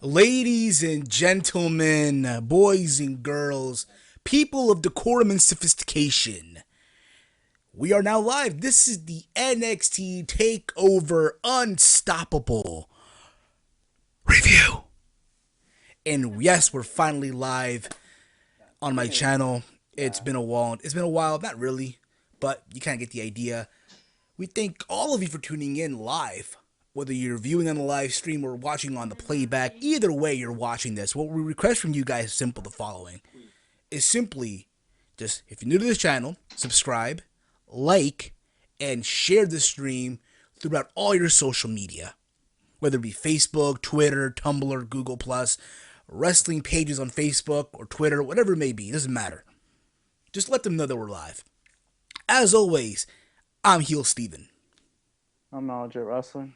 Ladies and gentlemen, boys and girls, people of decorum and sophistication, we are now live. This is the NXT Takeover Unstoppable review. And yes, we're finally live on my channel. It's been a while. Not really, but you kind of get the idea. We thank all of you for tuning in live. Whether you're viewing on the live stream or watching on the playback, either way you're watching this, what we request from you guys is simple: the following is simply just, if you're new to this channel, subscribe, like, and share the stream throughout all your social media, whether it be Facebook, Twitter, Tumblr, Google Plus, wrestling pages on Facebook or Twitter, whatever it may be. It doesn't matter. Just let them know that we're live. As always, I'm HEELSTEVEN. I'm NonLegitWrestling.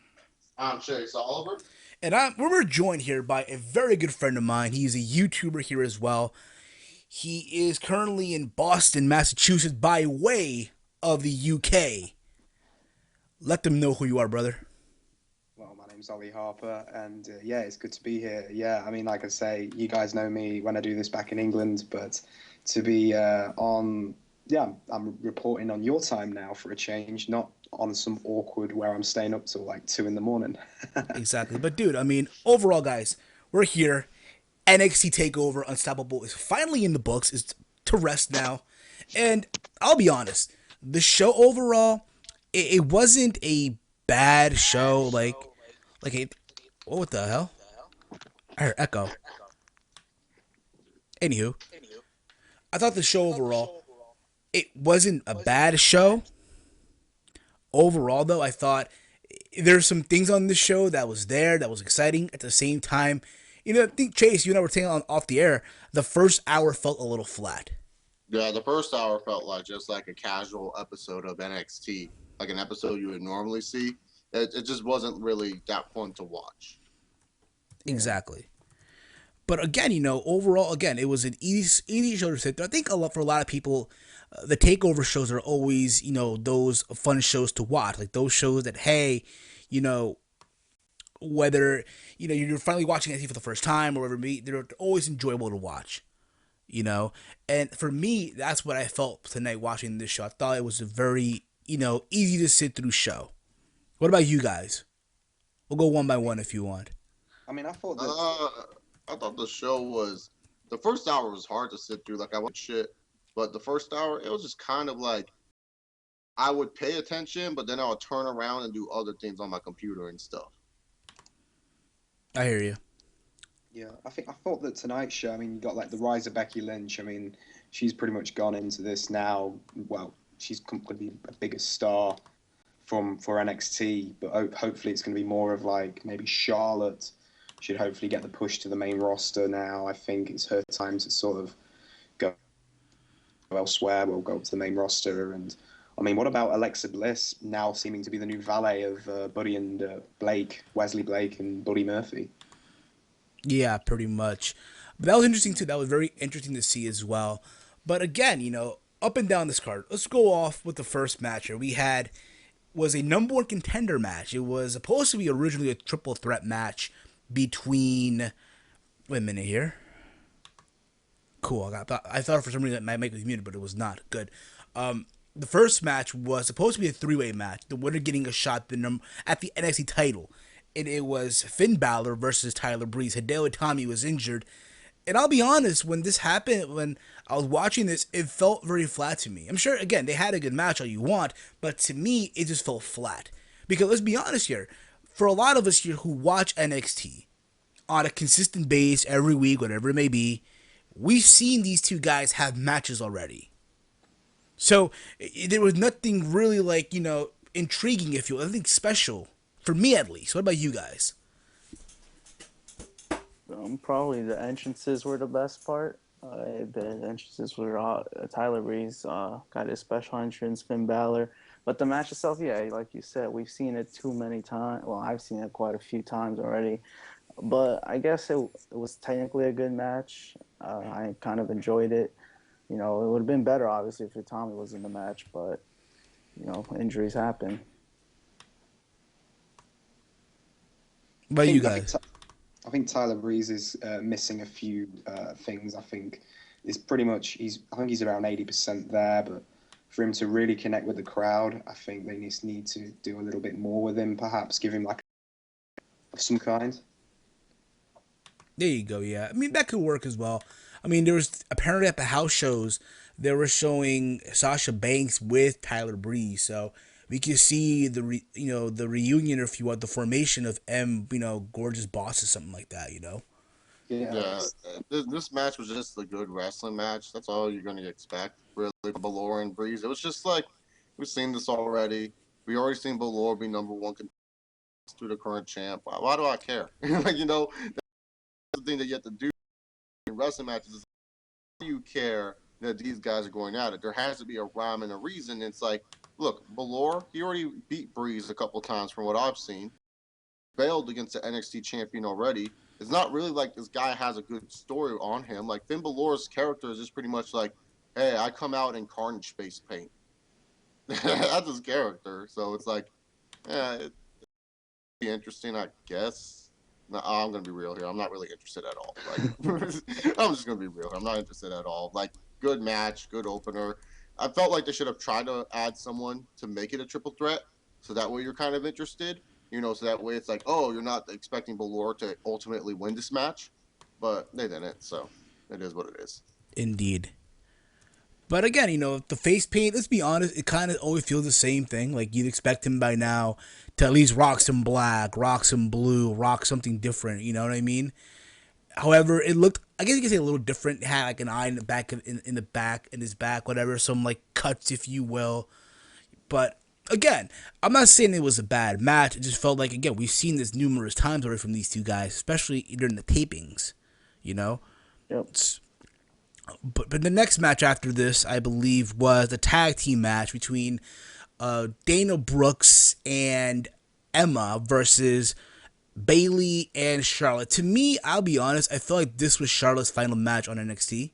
I'm Chase Oliver. And we're joined here by a very good friend of mine. He's a YouTuber here as well. He is currently in Boston, Massachusetts, by way of the UK. Let them know who you are, brother. Well, my name's Ollie Harper, and yeah, it's good to be here. Yeah, I mean, like I say, you guys know me when I do this back in England, but to be I'm reporting on your time now for a change, not on some awkward where I'm staying up till like 2 a.m. Exactly. But, dude, I mean, overall, guys, we're here. NXT TakeOver Unstoppable is finally in the books. It's to rest now. And I'll be honest, the show overall, it wasn't a bad show. What the hell? I heard echo. Anywho, I thought the show overall, it wasn't a bad show. Overall, though, I thought there's some things on this show that was exciting. At the same time, I think, Chase, you and I were saying off the air, the first hour felt a little flat. Yeah, the first hour felt like just like a casual episode of NXT, like an episode you would normally see. It just wasn't really that fun to watch. Exactly. But again, overall, again, it was an easy show to sit through. I think for a lot of people, the takeover shows are always, those fun shows to watch. Like those shows that, hey, you know, whether, you're finally watching NXT for the first time or whatever, they're always enjoyable to watch. And for me, that's what I felt tonight watching this show. I thought it was a very, easy to sit through show. What about you guys? We'll go one by one if you want. I mean, I thought that. I thought the show was the first hour was hard to sit through. Like I watched shit, but the first hour it was just kind of like I would pay attention, but then I would turn around and do other things on my computer and stuff. I hear you. Yeah, I thought that tonight's show. I mean, you got like the rise of Becky Lynch. I mean, she's pretty much gone into this now. Well, she's going to be a bigger star for NXT, but hopefully it's going to be more of like maybe Charlotte should hopefully get the push to the main roster now. I think it's her time to sort of go elsewhere. We'll go up to the main roster. And I mean, what about Alexa Bliss now seeming to be the new valet of Buddy and Blake, Wesley Blake and Buddy Murphy? Yeah, pretty much. But that was interesting too. That was very interesting to see as well. But again, up and down this card, let's go off with the first match here. Was a number one contender match. It was supposed to be originally a triple threat match between. Wait a minute here. Cool. I thought for some reason that my mic was muted, but it was not. Good. The first match was supposed to be a three-way match. The winner getting a shot at the NXT title. And it was Finn Balor versus Tyler Breeze. Hideo Itami was injured. And I'll be honest, when this happened, when I was watching this, it felt very flat to me. I'm sure, again, they had a good match, all you want, but to me, it just felt flat. Because let's be honest here, for a lot of us here who watch NXT on a consistent base every week, whatever it may be, we've seen these two guys have matches already. So there was nothing really intriguing, if you will, nothing special, for me at least. What about you guys? Probably the entrances were the best part. The entrances were Tyler Breeze got his special entrance, Finn Balor. But the match itself, yeah, like you said, we've seen it too many times. Well, I've seen it quite a few times already. But I guess it was technically a good match. I kind of enjoyed it. It would have been better, obviously, if Tommy was in the match. But, injuries happen. What about you guys? I think Tyler Breeze is missing a few things. I think is pretty much I think he's around 80% there, but for him to really connect with the crowd, I think they just need to do a little bit more with him. Perhaps give him like of some kind. There you go. Yeah, I mean that could work as well. I mean, there was apparently at the house shows they were showing Sasha Banks with Tyler Breeze, so we could see the reunion, or if you want, the formation of gorgeous boss or something like that. Yeah, Yeah, this match was just a good wrestling match. That's all you're going to expect, really, from Balor and Breeze. It was just like, we've seen this already. We already seen Balor be number one contender to the current champ. Why do I care? Like, that's the thing that you have to do in wrestling matches is, do you care that these guys are going at it? There has to be a rhyme and a reason. It's like, look, Balor, he already beat Breeze a couple times from what I've seen. Failed against the NXT champion already. It's not really like this guy has a good story on him. Like Finn Balor's character is just pretty much like, hey, I come out in carnage face paint. That's his character. So it's like, yeah, it'd be interesting, I guess. No, I'm gonna be real here. I'm not really interested at all. Like, I'm just gonna be real. I'm not interested at all. Like, good match, good opener. I felt like they should have tried to add someone to make it a triple threat, so that way you're kind of interested. So that way it's like, oh, you're not expecting Balor to ultimately win this match, but they didn't. So it is what it is. Indeed. But again, the face paint, let's be honest, it kind of always feels the same thing. Like, you'd expect him by now to at least rock some black, rock some blue, rock something different, you know what I mean? However, it looked, I guess you could say, a little different. It had like an eye in the back, in the back, in his back, whatever, some like cuts, if you will. But again, I'm not saying it was a bad match. It just felt like, again, we've seen this numerous times already from these two guys, especially during the tapings, you know? Yep. But the next match after this, I believe, was a tag team match between Dana Brooks and Emma versus Bayley and Charlotte. To me, I'll be honest, I feel like this was Charlotte's final match on NXT.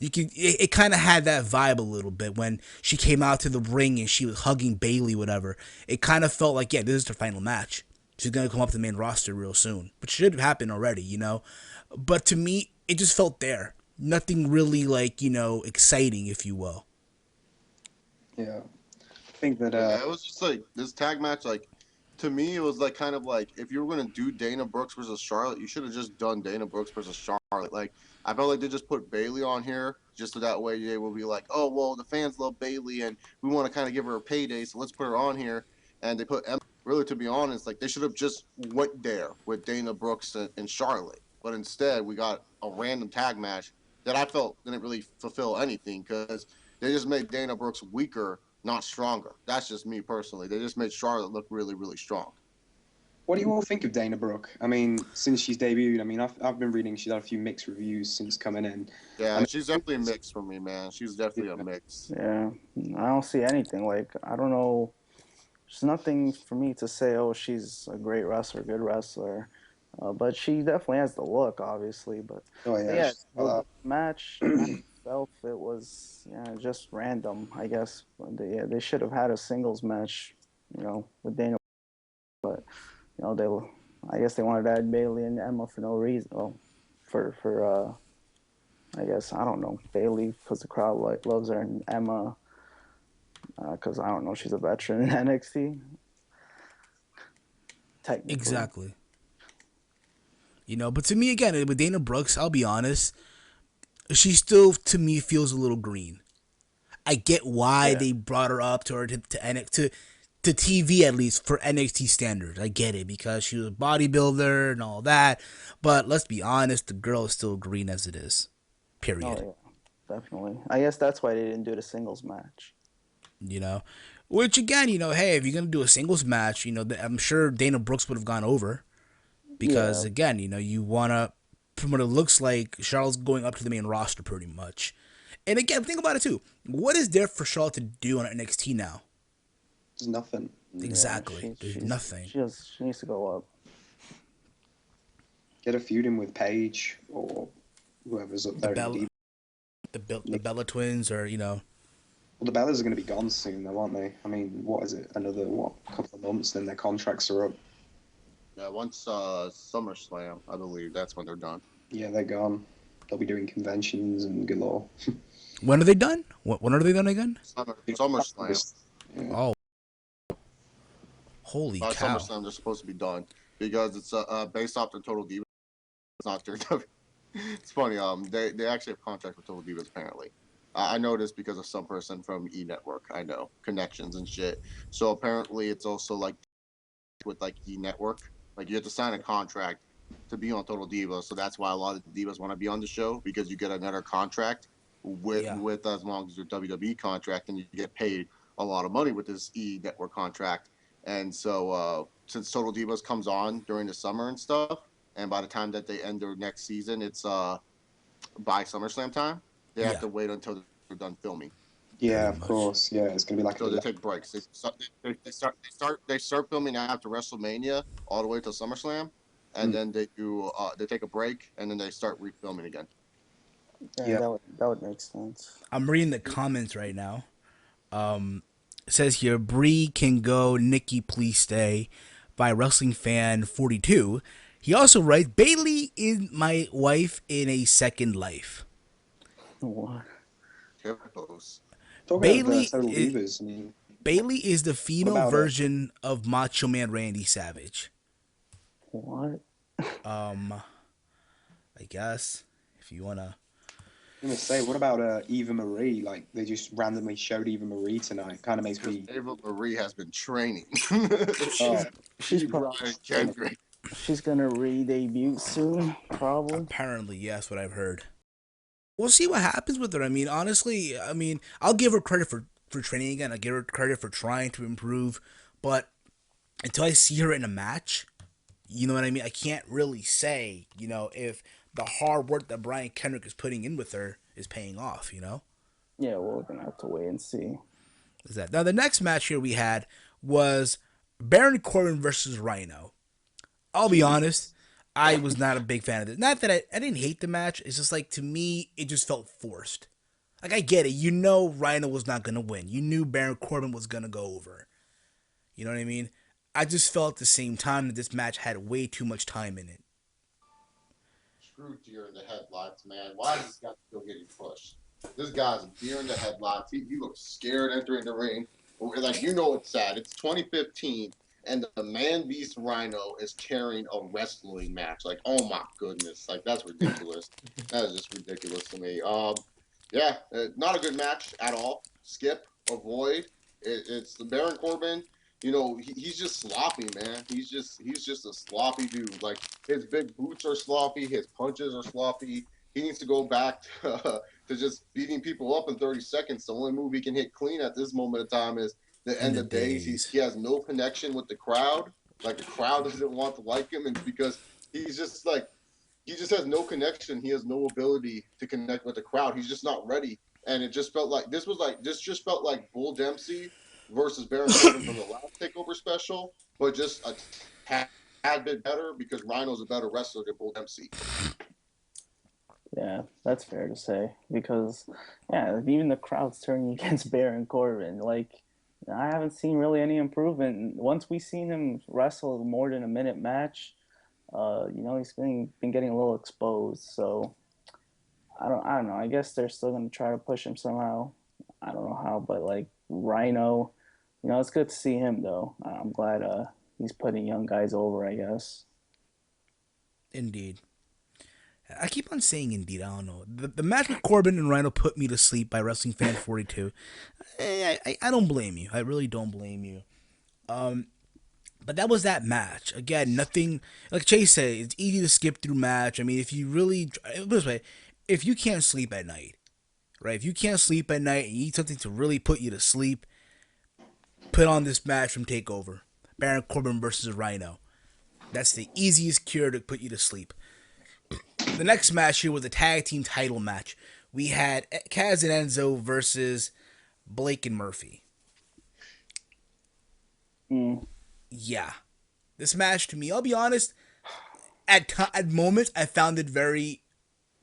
It kind of had that vibe a little bit when she came out to the ring and she was hugging Bayley, whatever. It kind of felt like, yeah, this is her final match. She's gonna come up to the main roster real soon, which should happen already. But to me, it just felt there. Nothing really like exciting, if you will. yeah. I think that Yeah, it was just like this tag match. Like, to me, it was like kind of like, if you were gonna do Dana Brooks versus Charlotte, you should have just done Dana Brooks versus Charlotte. Like, I felt like they just put Bayley on here just so that way they will be like, oh well, the fans love Bayley and we want to kind of give her a payday, so let's put her on here. And they put Emma. Really, to be honest, like, they should have just went there with Dana Brooks and Charlotte. But instead, we got a random tag match that I felt didn't really fulfill anything because they just made Dana Brooks weaker, not stronger. That's just me personally. They just made Charlotte look really, really strong. what do you all think of Dana Brooke? I mean, since she's debuted, I mean, I've been reading she's had a few mixed reviews since coming in. Yeah, And she's definitely a mix for me, man. She's definitely a mix. Yeah, I don't see anything. Like, I don't know. There's nothing for me to say, oh, she's a great wrestler, good wrestler. But she definitely has the look, obviously. But oh yeah, yeah, she's the got match itself, it was just random, I guess. They should have had a singles match, with Dana. But I guess they wanted to add Bayley and Emma for no reason. Well, for I guess, I don't know, Bayley because the crowd loves her, and Emma because I don't know, she's a veteran in NXT. Technically. Exactly. But to me, again, with Dana Brooks, I'll be honest, she still, to me, feels a little green. I get why Yeah. they brought her up to TV, at least for NXT standards. I get it because she was a bodybuilder and all that. But let's be honest, the girl is still green as it is. Oh Period. yeah, definitely. I guess that's why they didn't do the singles match. You know, which again, hey, if you're gonna do a singles match, I'm sure Dana Brooks would have gone over because Yeah, again, you wanna, from what it looks like, Charlotte's going up to the main roster pretty much. And again, think about it too. What is there for Charlotte to do on NXT now? there's nothing. yeah. Exactly. There's nothing. She needs to go up. Get a feud in with Paige or whoever's up The there. Bella, the Bella twins, or Well, the Bellas are going to be gone soon, though, aren't they? I mean, what is it? Another couple of months, then their contracts are up. Yeah, once SummerSlam, I believe that's when they're done. Yeah, they're gone. They'll be doing conventions and galore. When are they done? When are they done again? SummerSlam. August. Yeah. Oh, holy By cow! SummerSlam, they're supposed to be done because it's based off the Total Divas. It's not their. It's funny. They actually have contracts with Total Divas apparently. I know this because of some person from E Network. I know connections and shit. So apparently, it's also like with like E Network. Like you have to sign a contract to be on Total Divas. So that's why a lot of the divas want to be on the show because you get another contract Yeah, with as long as your WWE contract and you get paid a lot of money with this E Network contract. And so since Total Divas comes on during the summer and stuff, and by the time that they end their next season, it's by SummerSlam time. They have yeah, to wait until they're done filming. Yeah, pretty of much. course. Yeah, it's gonna be like a So they delay. take breaks. They start filming after WrestleMania all the way to SummerSlam, and Mm. then they take a break and then they start refilming again. Yeah, Yeah. that would make sense. I'm reading the comments right now. It says here, Bree can go, Nikki please stay, by Wrestling Fan 42. He also writes, Bailey is my wife in a second life. What? Hippos. Talking of Bailey Total is, Divas, I mean, Bailey is the what female about version of Macho Man Randy Savage. What? Um, I guess if you wanna. I'm gonna say, what about Eva Marie? Like they just randomly showed Eva Marie tonight. Kind of makes Because me. Ava Marie has been training. She's Oh, she's She probably Brian gonna Kendrick. she's gonna re-debut soon, probably. Apparently, yes, what I've heard. We'll see what happens with her. I mean, honestly, I mean, I'll give her credit for training again. I give her credit for trying to improve, but until I see her in a match, you know what I mean? I can't really say, if the hard work that Brian Kendrick is putting in with her is paying off, Yeah, well, we're gonna have to wait and see. Is that now the next match here we had was Baron Corbin versus Rhino. I'll be honest, Jesus. I was not a big fan of this. Not that I didn't hate the match. It's just like to me, it just felt forced. Like I get it, Rhino was not gonna win. You knew Baron Corbin was gonna go over. You know what I mean? I just felt at the same time that this match had way too much time in it. Screw deer in the headlights, man. Why is this guy still getting pushed? This guy's a deer in the headlights. He looks scared entering the ring. Like, it's sad. It's 2015, and the Man Beast Rhino is carrying a wrestling match. Like, oh my goodness. Like, that's ridiculous. That is just ridiculous to me. Yeah, not a good match at all. Skip, avoid. It's the Baron Corbin. He's just sloppy, man. He's just a sloppy dude. Like his big boots are sloppy, his punches are sloppy. He needs to go back to just beating people up in 30 seconds. The only move he can hit clean at this moment of time is the In end the of days. He, days. he has no connection with the crowd. Like the crowd doesn't want to like him, and it's because he's just like he just has no connection. He has no ability to connect with the crowd. He's just not ready. And it just felt like this just felt like Bull Dempsey versus Baron Corbin from the last Takeover special, but just a tad bit better because Rhino's a better wrestler than Bull Dempsey. Yeah, that's fair to say because yeah, even the crowd's turning against Baron Corbin. Like I haven't seen really any improvement. Once we seen him wrestle more than a minute match, he's been getting a little exposed. So I don't know. I guess they're still gonna try to push him somehow. I don't know how, but like Rhino, it's good to see him though. I'm glad he's putting young guys over. I guess. Indeed. I keep on saying indeed. I don't know. The match with Corbin and Rhino put me to sleep by Wrestling Fan 42. I don't blame you. I really don't blame you. But that was that match. Again, nothing like Chase said. It's easy to skip through match. I mean, if you really this way, if you can't sleep at night, right? If you can't sleep at night and you need something to really put you to sleep, put on this match from Takeover: Baron Corbin versus Rhino. That's the easiest cure to put you to sleep. The next match here was a tag team title match. We had Kaz and Enzo versus Blake and Murphy. Mm. Yeah, this match to me, I'll be honest, at moments I found it very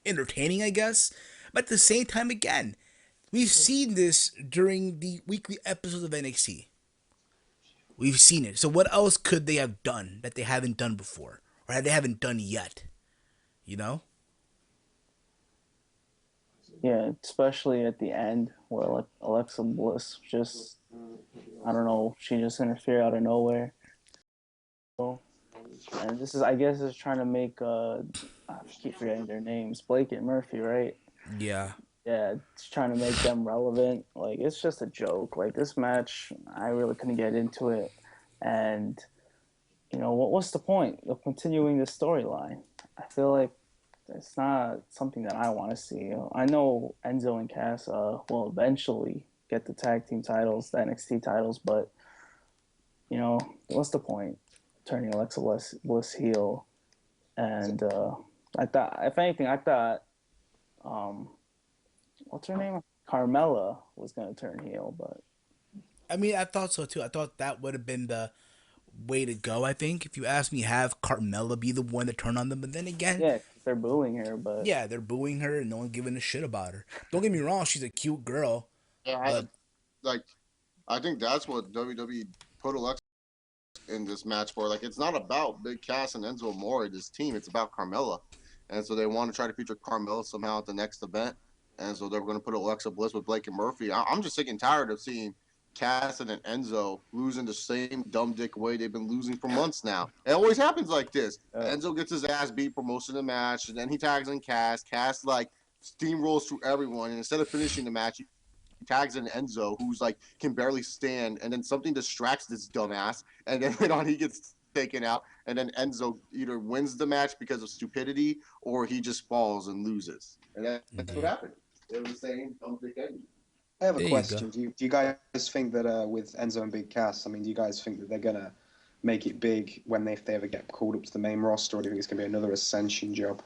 entertaining, I guess. But at the same time, again, we've seen this during the weekly episodes of NXT. We've seen it. So what else could they have done that they haven't done before, or that they haven't done yet? You know? Yeah, especially at the end where Alexa Bliss just, I don't know, she just interfered out of nowhere. And this is, I guess, is trying to make, I keep forgetting their names, Blake and Murphy, right? Yeah. Yeah, it's trying to make them relevant. Like, it's just a joke. Like, this match, I really couldn't get into it. And, what's the point of continuing this storyline? I feel like it's not something that I want to see. I know Enzo and Cass will eventually get the tag team titles, the NXT titles, but, what's the point? Turning Alexa Bliss heel. And I thought, if anything, I thought, um, what's her name? Carmella was going to turn heel, but I mean, I thought so too. I thought that would have been the way to go. I think if you ask me, have Carmella be the one to turn on them. But then again, yeah, 'cause they're booing her, but yeah, they're booing her and no one giving a shit about her. Don't get me wrong, she's a cute girl, Yeah, but like I think that's what WWE put Alexa in this match for. Like, it's not about Big Cass and Enzo Amore, this team. It's about Carmella, and so they want to try to feature Carmella somehow at the next event. And so they're going to put Alexa Bliss with Blake and Murphy. I'm just sick and tired of seeing Cass and Enzo losing the same dumb dick way they've been losing for months now. It always happens like this. Enzo gets his ass beat for most of the match, and then he tags in Cass. Cass like steamrolls through everyone, and instead of finishing the match, tags in Enzo, who's like can barely stand, and then something distracts this dumbass, and then later on he gets taken out, and then Enzo either wins the match because of stupidity or he just falls and loses. And that's what yeah, happened. It was the same dumb dick ending. I have a there you go. question. Do you guys think that with Enzo and Big Cass, I mean, do you guys think that they're gonna make it big when if they ever get called up to the main roster, or do you think it's gonna be another Ascension job?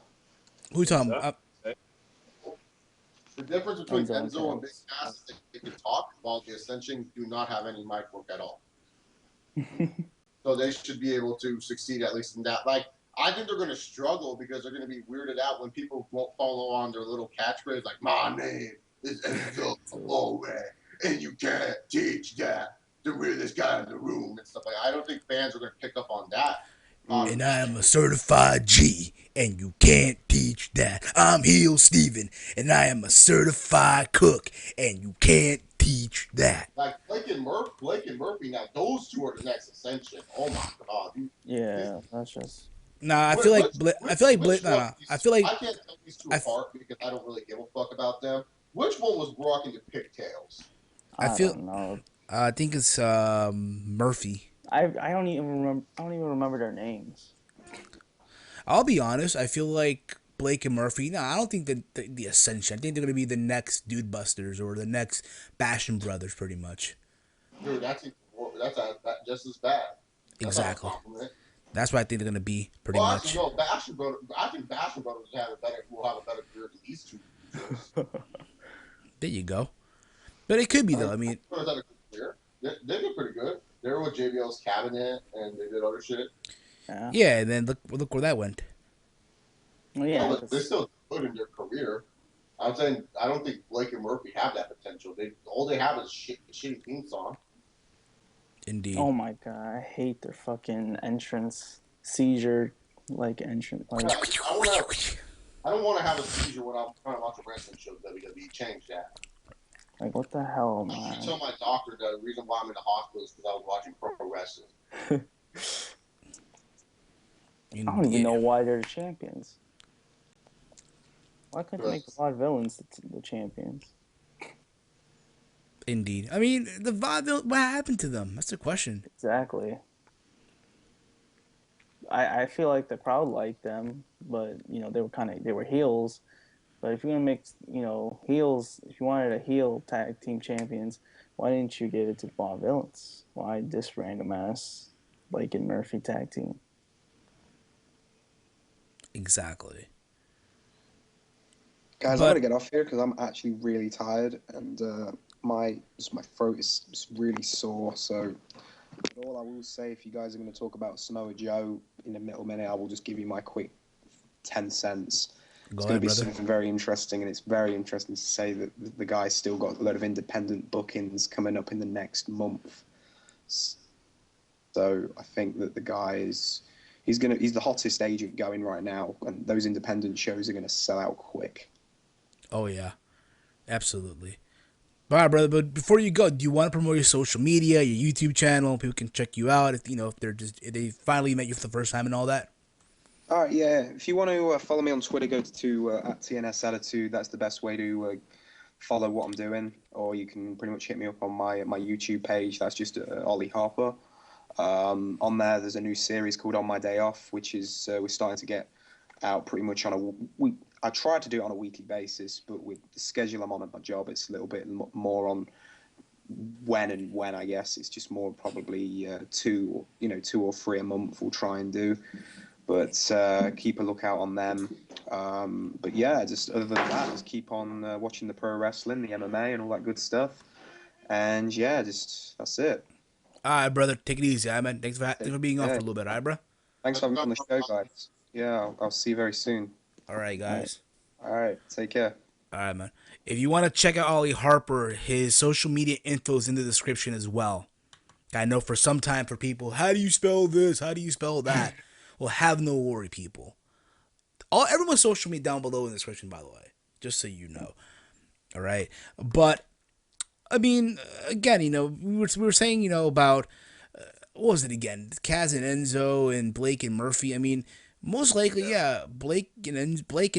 Who you talking about? The difference between Enzo and Big Cass. Cass is they can talk, while the Ascension do not have any mic work at all. So they should be able to succeed at least in that. Like, I think they're going to struggle because they're going to be weirded out when people won't follow on their little catchphrase like, my name is Enzo Amore, and you can't teach that. The weirdest guy in the room and stuff like that. I don't think fans are going to pick up on that. And I am a certified G, and you can't teach that. I'm HEELSTEVEN, and I am a certified cook, and you can't teach that. Like Blake and Murphy. Now those two are the next Ascension. Oh my god! yeah, that's just Nah, I Which, feel like which, I feel like which one? Nah. I feel like I can't tell these two I, apart because I don't really give a fuck about them. Which one was rocking the pigtails? I I feel don't know. I think it's Murphy. I don't even remember. I don't even remember their names. I'll be honest. I feel like Blake and Murphy. No, I don't think the Ascension. I think they're gonna be the next Dude Busters or the next Bastion Brothers, pretty much. Dude, that's just as bad. That's not a Exactly. compliment. That's what I think they're gonna be, pretty Well, much. actually, no. Bastion Brothers. I think Bastion Brothers will have a better career than these two. There you go. But it could be I though. mean, I mean, Brothers had a good career. They did pretty good. They were with JBL's Cabinet and they did other shit. Yeah. yeah. And then look where that went. Well, Yeah, yeah. but they're still good in their career. I'm saying I don't think Blake and Murphy have that potential. All they have is shitty theme song. Indeed. Oh my god, I hate their fucking entrance seizure entrance. Like, I don't want to have a seizure when I'm trying to watch a wrestling show. WWE change that. like what the hell, I man? tell my doctor that the reason why I'm in the hospital is because I was watching pro wrestling. I don't even know why they're the champions. Why couldn't they make the Vaudevillains the champions? Indeed. I mean, the Vaudeville. What happened to them? That's the question. Exactly. I feel like the crowd liked them, but they were heels. But if you're gonna make heels, if you wanted a heel tag team champions, why didn't you give it to the Vaudevillains? Why this random ass Blake and Murphy tag team? Exactly. Guys, But- I'm gonna get off here because I'm actually really tired and my throat is really sore. So, but all I will say, if you guys are going to talk about Samoa Joe in a little minute, I will just give you my quick 10 cents. It's going to be something very interesting, and it's very interesting to say that the guy's still got a lot of independent bookings coming up in the next month. So I think that the guy he's the hottest agent going right now, and those independent shows are gonna sell out quick. Oh yeah, absolutely. All right, brother. But before you go, do you want to promote your social media, your YouTube channel? People can check you out if if they finally met you for the first time and all that. All right, yeah. If you want to follow me on Twitter, go to at TNS Attitude. That's the best way to follow what I'm doing. Or you can pretty much hit me up on my YouTube page. That's just Ollie Harper. On there's a new series called On My Day Off, which is we're starting to get out pretty much on a week. I try to do it on a weekly basis, but with the schedule I'm on at my job, it's a little bit more on when I guess it's just more probably two or three a month we'll try and do, but keep a lookout on them. But yeah, just other than that, just keep on watching the pro wrestling, the MMA, and all that good stuff. And yeah, just that's it. All right, brother. Take it easy, all right, man. Thanks for being on for Yeah, a little bit, all right, bro. thanks for having me on the show, guys. Yeah, I'll see you very soon. All right, All right, guys. all right, take care. All right, man. If you want to check out Ollie Harper, his social media info is in the description as well. I know for some time for people, how do you spell this? How do you spell that? Well, have no worry, people. Everyone's social media down below in the description, by the way, just so you know. All right, but I mean, again, we were saying, about what was it again? Kaz and Enzo and Blake and Murphy. I mean, most likely, yeah, Blake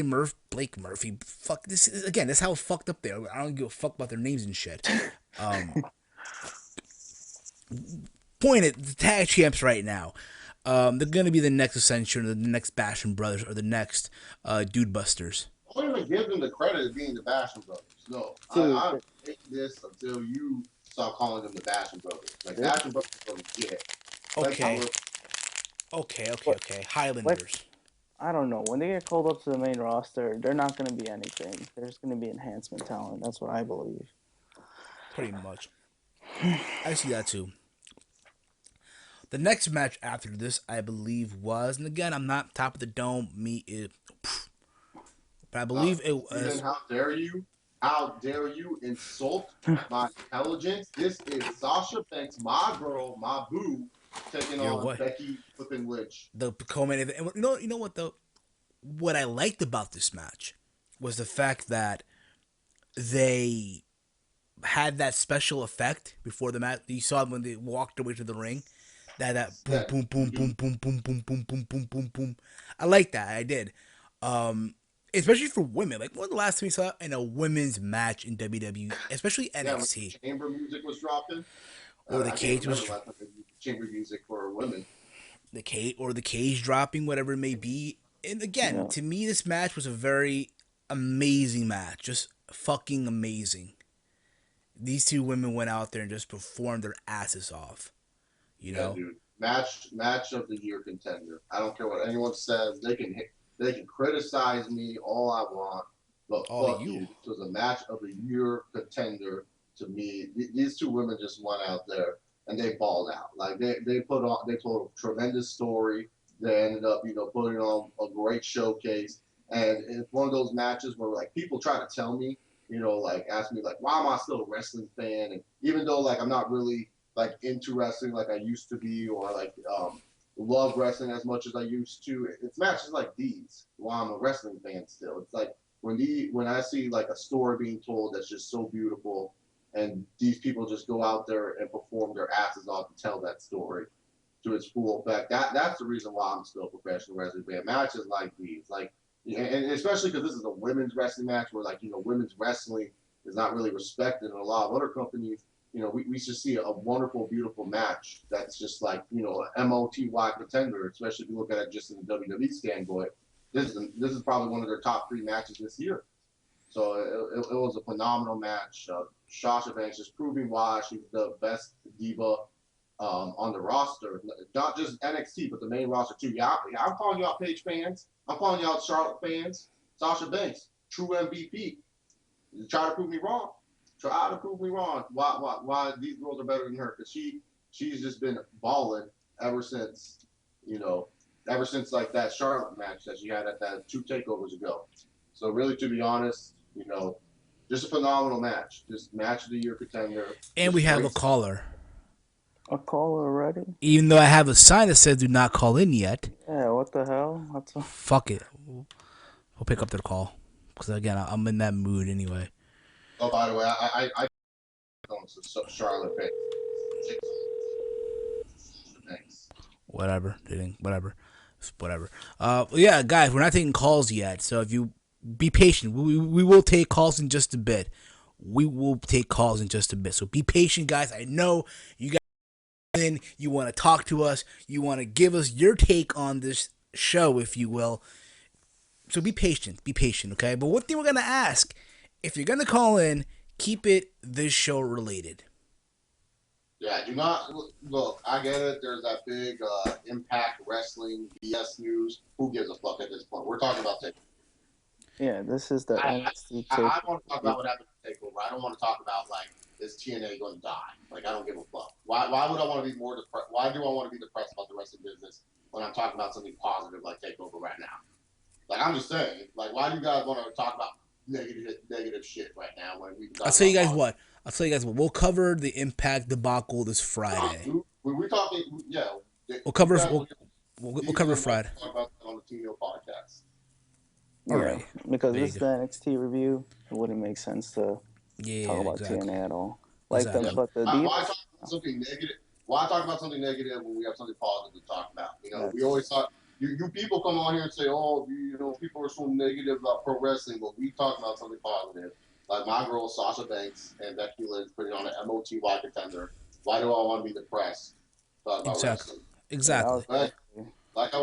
Murphy. Fuck this again. That's how fucked up they are. I don't give a fuck about their names and shit. Um, Point at the tag champs right now. They're gonna be the next Ascension, or the next Basham Brothers, or the next Dude Busters. Don't even give them the credit of being the Basham Brothers. No, I hate this until you start calling them the Basham Brothers. Like Basham Brothers are legit. Okay. Like, Okay. Highlanders. I don't know. When they get called up to the main roster, they're not going to be anything. There's going to be enhancement talent. That's what I believe. Pretty much. I see that too. The next match after this, I believe, was, and again, I'm not top of the dome. But I believe it was. How dare you? How dare you insult my intelligence? This is Sasha Banks, my girl, my boo, taking on Becky flipping Lynch. The co-main event. And you know what though? What I liked about this match was the fact that they had that special effect before the match. You saw when they walked away to the ring. That boom boom boom boom boom boom boom boom boom boom boom. I like that. I did. Especially for women. Like, when was the last time we saw in a women's match in WWE, especially NXT? Yeah, chamber music was dropping. Or the cage was chamber music for women. The cage dropping, whatever it may be. And again, to me, this match was a very amazing match. Just fucking amazing. These two women went out there and just performed their asses off. You know, dude. Match of the year contender. I don't care what anyone says. They can criticize me all I want, but fuck you. This was a match of the year contender to me. These two women just went out there and they balled out. Like they told a tremendous story. They ended up, putting on a great showcase. And it's one of those matches where like people try to tell me, like ask me like, why am I still a wrestling fan? And even though like I'm not really like into wrestling like I used to be, or like love wrestling as much as I used to, it's matches like these why I'm a wrestling fan still. It's like when I see like a story being told that's just so beautiful, and these people just go out there and perform their asses off to tell that story to its full effect. That's the reason why I'm still a professional wrestling fan. Matches like these, like, and especially because this is a women's wrestling match where like women's wrestling is not really respected in a lot of other companies. We should see a wonderful, beautiful match that's just like, a MOTY contender, especially if you look at it just in the WWE standpoint. This is probably one of their top 3 matches this year. So it was a phenomenal match. Sasha Banks just proving why she's the best diva on the roster, not just NXT, but the main roster too. Yeah, I'm calling you out, Paige fans. I'm calling you out, Charlotte fans. Sasha Banks, true MVP. You try to prove me wrong. Try to prove me wrong. Why these girls are better than her? Because she's just been balling ever since like that Charlotte match that she had at that 2 takeovers ago. So really, to be honest, just a phenomenal match. Just match of the year contender. And we have a caller. A call already? Even though I have a sign that says "Do not call in yet." Yeah, what the hell? Fuck it. We'll pick up their call because again, I'm in that mood anyway. Oh, by the way, I don't Charlotte pick. Thanks. Whatever. Whatever. Whatever. Yeah, guys, we're not taking calls yet, so if you be patient, we will take calls in just a bit. We will take calls in just a bit, so be patient, guys. I know you guys. You want to talk to us. You want to give us your take on this show, if you will. So be patient. Be patient, okay? But one thing we're gonna ask: if you're gonna call in, keep it this show related. Yeah, do not look. I get it. There's that big Impact Wrestling BS news. Who gives a fuck at this point? We're talking about Takeover. Yeah, this is the NXT I Takeover. want to talk about what happened to Takeover. I don't want to talk about like is TNA going to die? Like I don't give a fuck. Why would I want to be more depressed? Why do I want to be depressed about the rest of the business when I'm talking about something positive like Takeover right now? Like I'm just saying. Like why do you guys want to talk about negative shit right now when we can I'll talk tell you about guys positive? what. I'll tell you guys what. We'll cover the Impact debacle this Friday. We're talking. Yeah, We'll cover. you guys We'll deep cover in Friday. talk about that on the Tino podcast. All Yeah, right. because There this you is go. the NXT review. It wouldn't make sense to talk Yeah. about Exactly. TNA at all. Like them, Exactly. Yeah. but the Why Divas. talk about something negative? Why talk about something negative when we have something positive to talk about? You know, we That's always talk. You people come on here and say, "Oh, people are so negative about pro wrestling," but we talk about something positive. Like my girl Sasha Banks and Becky Lynch putting on an MOTY contender. Why do I want to be depressed about Exactly. wrestling? yeah, that Exactly. was But definitely. like I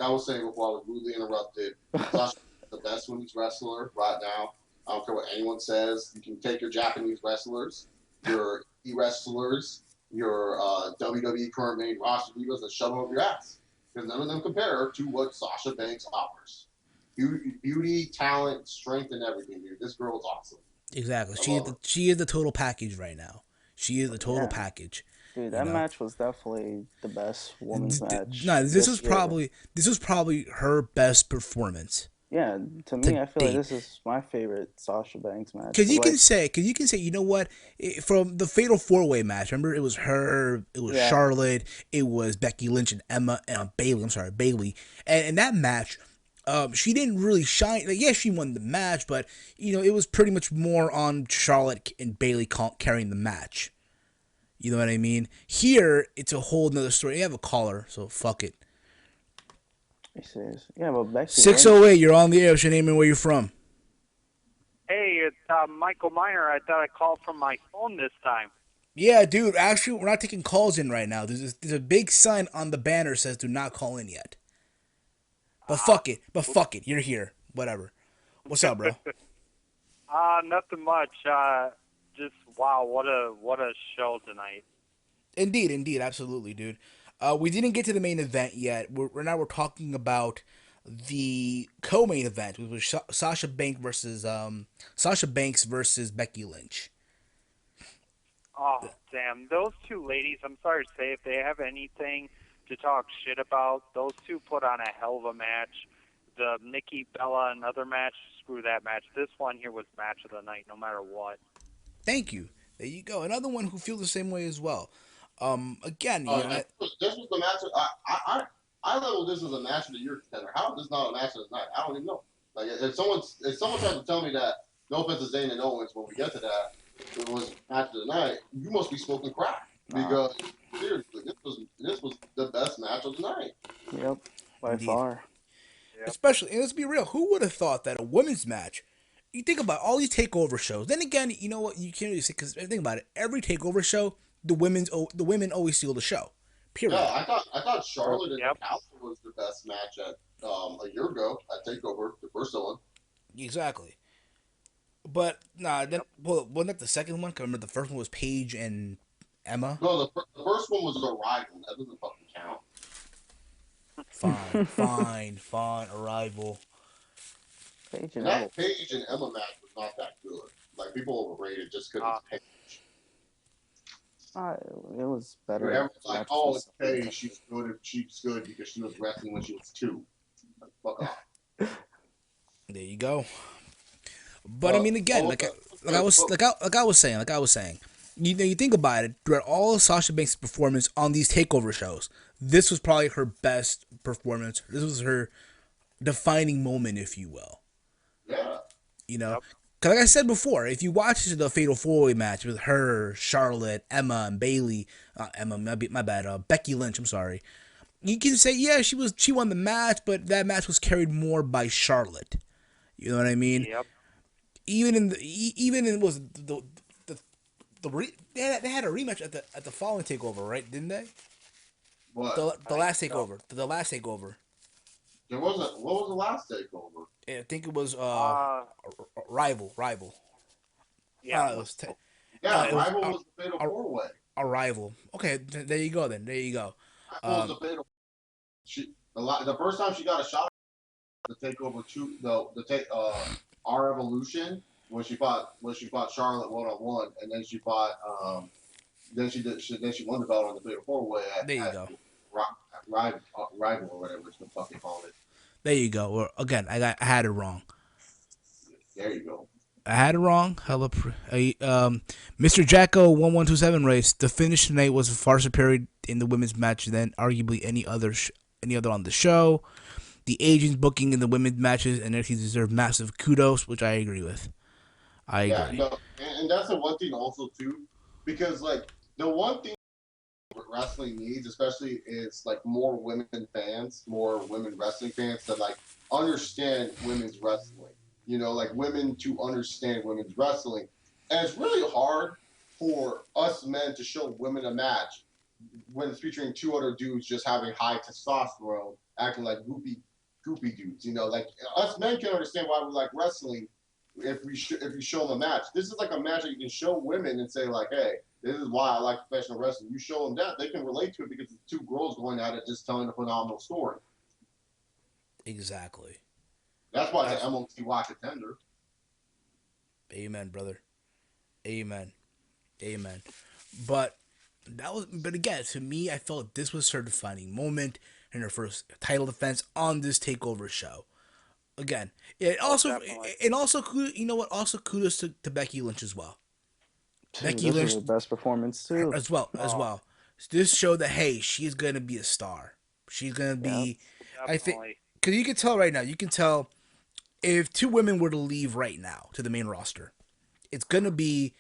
was saying, before I was rudely interrupted, Sasha is the best women's wrestler right now. I don't care what anyone says. You can take your Japanese wrestlers, your E wrestlers, your WWE current main roster divas, and shove them up your ass because none of them compare to what Sasha Banks offers. Beauty, talent, strength, and everything, dude. This girl is awesome. Exactly. I love her. She is the total package right now. She is the total Yeah, package. dude, You that know. match was definitely the best women's match No, this year. this was probably her best performance Yeah, to to me, I feel like date. this is my favorite Sasha Banks match. Cause Cause like, you can say, you know what? From the Fatal 4-Way match, remember it was her, it was yeah, Charlotte, it was Becky Lynch and Emma and Bailey. I'm sorry, Bailey. And in that match, she didn't really shine. Like, yeah, she won the match, but it was pretty much more on Charlotte and Bailey carrying the match. You know what I mean? Here, it's a whole nother story. You have a caller, so fuck it. you serious? Yeah, but Becky Lynch. 608, you're on the air. What's your name and where you're from? Hey, it's Michael Meyer. I thought I called from my phone this time. Yeah, dude. Actually, we're not taking calls in right now. There's a big sign on the banner says "Do not call in yet." But Ah, fuck it. But fuck it. You're here. Whatever. What's up, bro? nothing much. Just wow, what a show tonight. Indeed, indeed, absolutely, dude. We didn't get to the main event yet. We're talking about the co-main event, which was Sasha Banks versus Becky Lynch. Oh, damn, those two ladies. I'm sorry to say, if they have anything to talk shit about, those two put on a hell of a match. The Nikki Bella another match. Screw that match. This one here was match of the night, no matter what. Thank you. There you go. Another one who feels the same way as well. Again, Uh, this was the match. I level this as a match of the year contender. How is this not a match of the night? I don't even know. Like if someone tries to tell me that, no offense to Zayn and Owens, when we get to that, it was match of the night, you must be smoking crack Nah, because seriously, this was the best match of the night. yep, by indeed. far. Yep. Especially, and let's be real, who would have thought that a women's match? You think about all these takeover shows. Then again, you know what? You can't really say because think about it. Every takeover show, the women always steal the show. Yeah, Period. I thought Charlotte and Yep. Alpha was the best match at a year ago at Takeover, the first one. Exactly. But nah, then Yep. well, wasn't that the second one? 'Cause remember the first one was Paige and Emma. No, the first one was Arrival. That doesn't fucking count. Fine, fine, fine. Arrival. Paige And and Emma. that Paige and Emma match was not that good. Like people overrated just because Uh, it's Paige. It was better. Everyone's like, Match oh, was it's Paige. She's good because she was wrestling when she was 2. Like, fuck off. There you go. But I But mean, again, what was like I was but like I was saying, you think about it, throughout all of Sasha Banks' performance on these takeover shows, this was probably her best performance. This was her defining moment, if you will. Yeah. You know, Yep. 'cause like I said before, if you watch the Fatal 4-Way match with her, Charlotte, Emma, and Bailey, Emma, my bad, Becky Lynch, I'm sorry. You can say, yeah, she won the match, but that match was carried more by Charlotte. You know what I mean? Yep. Even in was they had a rematch at the following takeover, right? Didn't they? But The I think last so. takeover, the last takeover. there wasn't. What was the last takeover? I think it was Uh, rival. yeah. It was Yeah, it was Rival was the Fatal a, 4-Way. a rival. Okay, there you go. Then there you go. Rival was the Fatal. The first time she got a shot to take over the take our Evolution when she fought Charlotte 1-on-1, and then she fought then she won the belt on the Fatal 4-Way There you at go. Rival or whatever the fuck they called it. There you go. Or, again, I had it wrong. There you go. I had it wrong. Mr. Jacko 1127 race. The finish tonight was far superior in the women's match than arguably any other on the show. The agents booking in the women's matches and NXT deserve massive kudos, which I agree with. I Yeah, agree. no, and that's the one thing also too, because like the one thing wrestling needs, especially, is like more women fans, more women wrestling fans that like understand women's wrestling. You know, like women to understand women's wrestling, and it's really hard for us men to show women a match when it's featuring two other dudes just having high testosterone, acting like goopy dudes. You know, like us men can understand why we like wrestling if you show them a match. This is like a match that you can show women and say like, hey, this is why I like professional wrestling. You show them that, they can relate to it because it's two girls going at it just telling a phenomenal story. Exactly. That's why it's an MOTY contender. Amen, brother. Amen. Amen. But but again, to me, I felt this was her defining moment in her first title defense on this takeover show. Again, Definitely. you know what? Also, kudos to Becky Lynch as well. Becky This was Lynch her best performance too. as Oh, well. This showed that hey, she's gonna be a star. She's gonna Yeah. be. I think definitely. because you can tell right now. You can tell if two women were to leave right now to the main roster, it's gonna be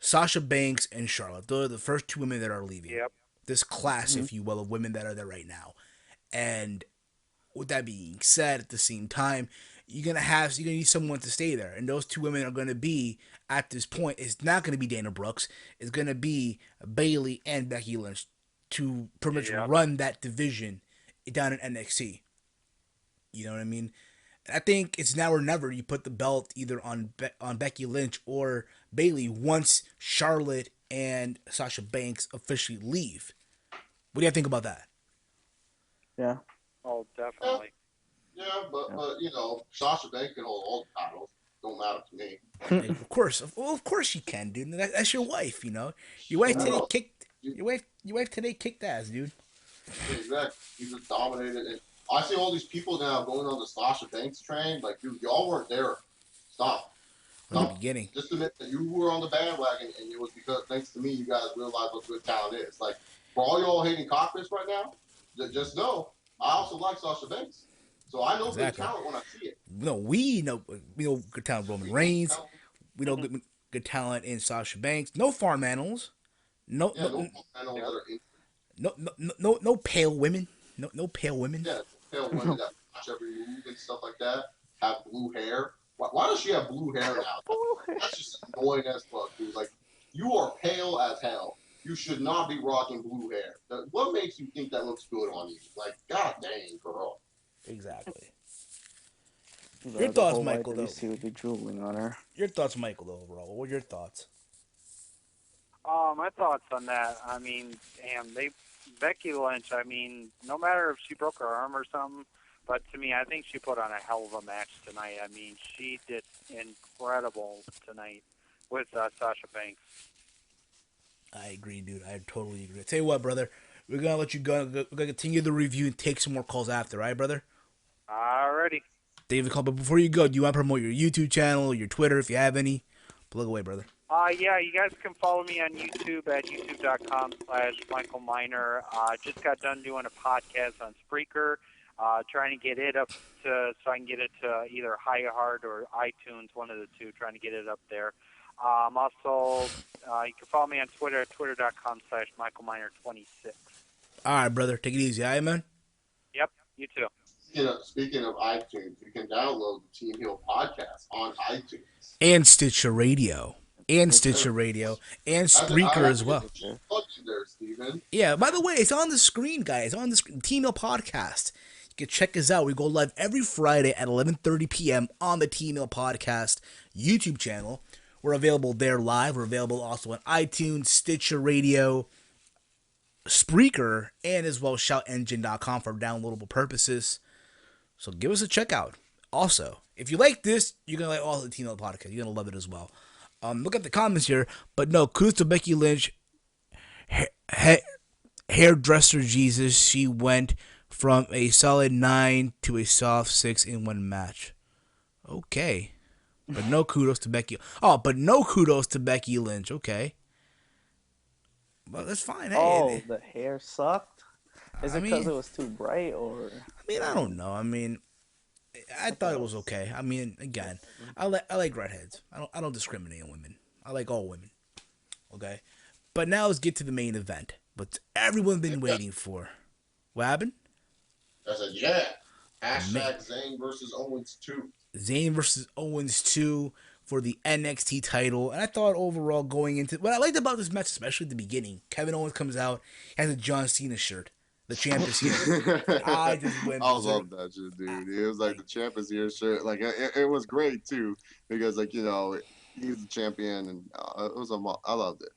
Sasha Banks and Charlotte. Those are the first two women that are leaving. Yep. This class, Mhm. if you will, of women that are there right now. And with that being said, at the same time, you're gonna need someone to stay there, and those two women are gonna be at this point. It's not gonna be Dana Brooks. It's gonna be Bailey and Becky Lynch to pretty much Yep. run that division down in NXT. You know what I mean? I think it's now or never. You put the belt either on Becky Lynch or Bailey once Charlotte and Sasha Banks officially leave. What do you think about that? Yeah. Oh, Yeah, definitely. yeah, but Yeah. but you know, Sasha Banks can hold all the titles. Don't matter to me. Of course you can, dude. That's your wife, you know. Your wife Who today else? kicked your wife today kicked ass, dude. Exactly. He just dominated. And I see all these people now going on the Sasha Banks train. Like, dude, y'all weren't there. Stop. From the Stop. beginning. Just admit that you were on the bandwagon, and it was because, thanks to me, you guys realized what good talent is. Like, for all y'all hating cockpits right now, just know I also like Sasha Banks. So I know good Exactly. talent when I see it. No, we know good talent Roman We know Reigns. talent. We know good talent in Sasha Banks. No farm animals. No Yeah, no no fundamentals Yep. that are in. no pale women. No pale women. Yeah, pale women that watch every move and stuff like that. Have blue hair. Why does she have blue hair now? That's just annoying as fuck, dude. Like, you are pale as hell. You should not be rocking blue hair. What makes you think that looks good on you? Like, god dang, girl. Exactly. Your The thoughts, whole Michael, though. YWC would be drooling on her. Your thoughts, Michael, though, overall. What were your thoughts? My thoughts on that. I mean, damn, Becky Lynch. I mean, no matter if she broke her arm or something, but to me, I think she put on a hell of a match tonight. I mean, she did incredible tonight with Sasha Banks. I agree, dude. I totally agree. Tell you what, brother. We're gonna let you go. We're gonna continue the review and take some more calls after, right, brother? Alrighty. David, call. But before you go, do you want to promote your YouTube channel, your Twitter, if you have any? Plug away, brother. Yeah, you guys can follow me on YouTube at youtube.com/Michael Miner. Just got done doing a podcast on Spreaker, trying to get it up so I can get it to either iHeart or iTunes, one of the two, trying to get it up there. Also, you can follow me on Twitter at twitter.com/Michael Miner 26. All right, brother. Take it easy. All right, man? Yep, you too. Speaking of iTunes, you can download the Team Heel podcast on iTunes. And Stitcher Radio. And Stitcher Radio. And Spreaker as well. There, Steven. Yeah, by the way, it's on the screen, guys. On the screen. Team Hill Podcast. You can check us out. We go live every Friday at 11:30 p.m. on the Team Hill Podcast YouTube channel. We're available there live. We're available also on iTunes, Stitcher Radio, Spreaker, and as well shoutengine.com for downloadable purposes. So give us a check out. Also, if you like this, you're going to like all the Team Hill Podcast. You're going to love it as well. Look at the comments here. But no, kudos to Becky Lynch. Hairdresser Jesus. She went from a solid 9 to a soft 6 in one match. Okay. But no kudos to Becky. Oh, but no kudos to Becky Lynch. Okay. Well, that's fine. Hey, the hair sucked? Is it because it was too bright, or? I mean, I don't know. I mean, I thought it was okay. I mean, again, I like redheads. I don't discriminate on women. I like all women. Okay, but now let's get to the main event. What everyone's been waiting for. What happened? I said, yeah. Hashtag Zayn versus Owens 2. Zayn versus Owens 2 for the NXT title. And I thought overall going into what I liked about this match, especially at the beginning, Kevin Owens comes out, has a John Cena shirt. The champ is here. I just went. I love that shit, dude. It was like the champ is here shirt. Like it was great too because like he's the champion and I loved it.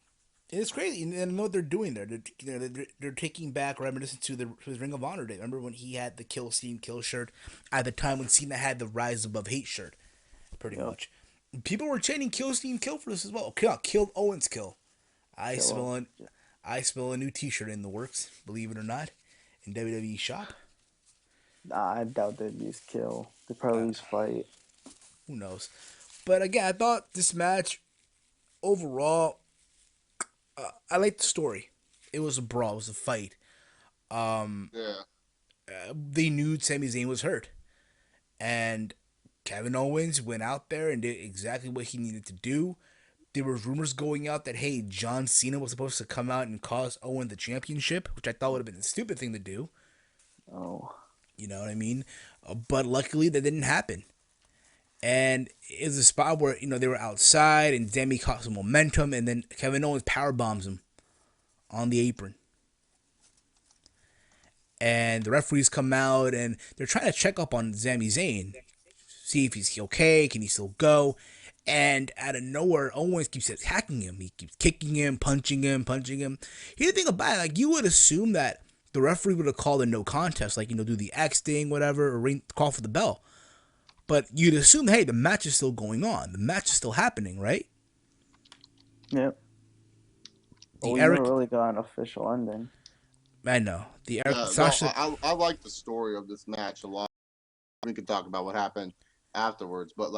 It's crazy, and I know what they're doing there. They're taking back reminiscent to his Ring of Honor day. Remember when he had the Kill Scene Kill shirt at the time when Cena had the Rise Above Hate shirt, pretty much. People were chanting Kill Scene Kill for this as well. Kill Owens Kill. I smell a new T-shirt in the works. Believe it or not, in WWE shop. Nah, I doubt they'd use Kill. They probably use Fight. Who knows? But again, I thought this match overall. I liked the story. It was a brawl. It was a fight. They knew Sami Zayn was hurt. And Kevin Owens went out there and did exactly what he needed to do. There were rumors going out that, hey, John Cena was supposed to come out and cost Owens the championship, which I thought would have been a stupid thing to do. Oh. You know what I mean? But luckily that didn't happen. And it was a spot where, they were outside and Demi caught some momentum and then Kevin Owens power bombs him on the apron. And the referees come out and they're trying to check up on Sami Zayn. See if he's okay, can he still go? And out of nowhere, Owens keeps attacking him. He keeps kicking him, punching him. Here's the thing about it, you would assume that the referee would have called a no contest, do the X thing, whatever, or call for the bell. But you'd assume, hey, the match is still going on. The match is still happening, right? Yep. We never really got an official ending. I know. I like the story of this match a lot. We can talk about what happened afterwards. But,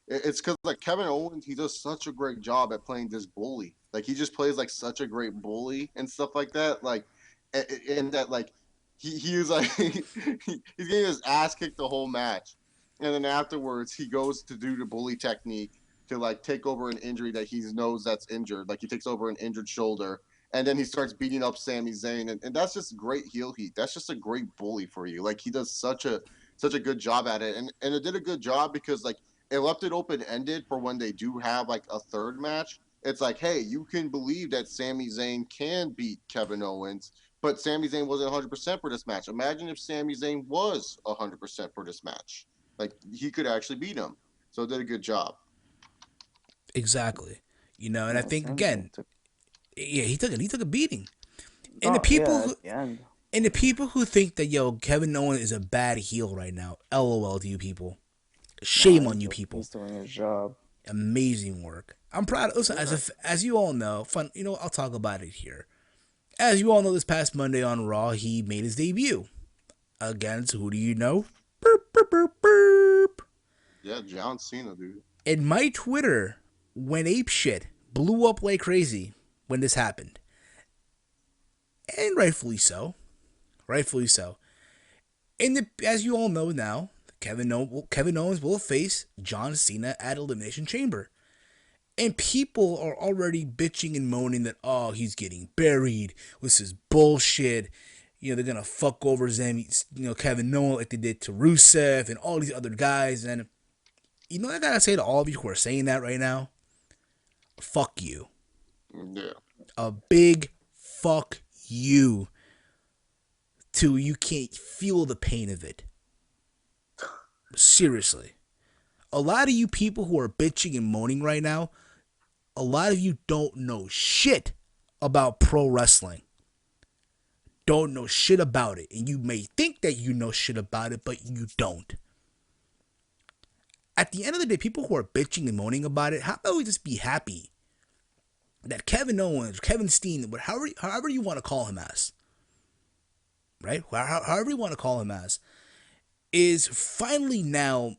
it's because, Kevin Owens, he does such a great job at playing this bully. He just plays, such a great bully and stuff like that. And that, he was, he's getting his ass kicked the whole match. And then afterwards, he goes to do the bully technique to take over an injury that he knows that's injured. He takes over an injured shoulder, and then he starts beating up Sami Zayn, and that's just great heel heat. That's just a great bully for you. He does such a good job at it, and it did a good job because it left it open ended for when they do have a third match. It's hey, you can believe that Sami Zayn can beat Kevin Owens, but Sami Zayn wasn't 100% for this match. Imagine if Sami Zayn was 100% for this match. He could actually beat him. So it did a good job. Exactly. And I think, again, he took a beating. And the people who think that, Kevin Owens is a bad heel right now, LOL to you people. Shame on you people. He's doing his job. Amazing work. I'm proud. Listen, as you all know, I'll talk about it here. As you all know, this past Monday on Raw, he made his debut. Against, who do you know? Burp. Yeah, John Cena, dude. And my Twitter went apeshit blew up like crazy when this happened. And rightfully so. Rightfully so. And as you all know now, Kevin Owens will face John Cena at Elimination Chamber. And people are already bitching and moaning that, oh, he's getting buried. This is bullshit. They're going to fuck over Kevin Owens like they did to Rusev and all these other guys. And, I got to say to all of you who are saying that right now, fuck you. Yeah. A big fuck you. Till you can't feel the pain of it. Seriously. A lot of you people who are bitching and moaning right now, a lot of you don't know shit about pro wrestling. Don't know shit about it. And you may think that you know shit about it, but you don't. At the end of the day, people who are bitching and moaning about it, how about we just be happy that Kevin Owens, Kevin Steen, however you want to call him as, right? However you want to call him as, is finally now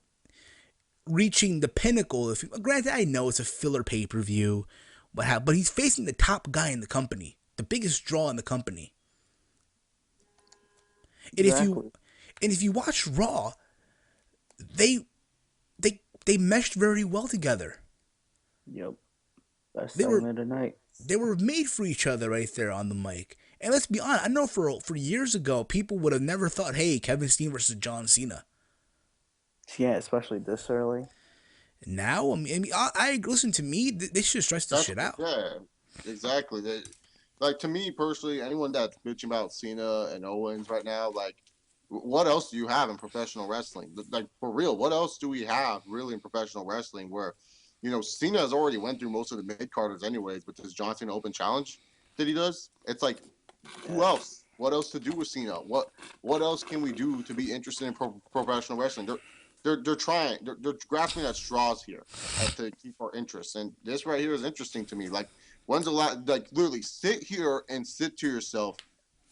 reaching the pinnacle. Granted, I know it's a filler pay-per-view, but he's facing the top guy in the company, the biggest draw in the company. And Exactly. if you watch Raw, they meshed very well together. Yep. Best They were segment of the night. they were made for each other right there on the mic. And let's be honest, I know for years ago, people would have never thought, hey, Kevin Steen versus John Cena. Yeah, especially this early. Now, I listen to me. They should stretch this shit out. Yeah, exactly. Like to me personally, anyone that's bitching about Cena and Owens right now, like, what else do you have in professional wrestling? Like for real, what else do we have really in professional wrestling where, Cena has already went through most of the mid carders anyways with his John Cena Open Challenge that he does. It's like, who else? What else to do with Cena? What else can we do to be interested in professional wrestling? They're trying. They're grasping at straws here to keep our interest. And this right here is interesting to me. Like, when's the last? Like, literally, sit here and sit to yourself,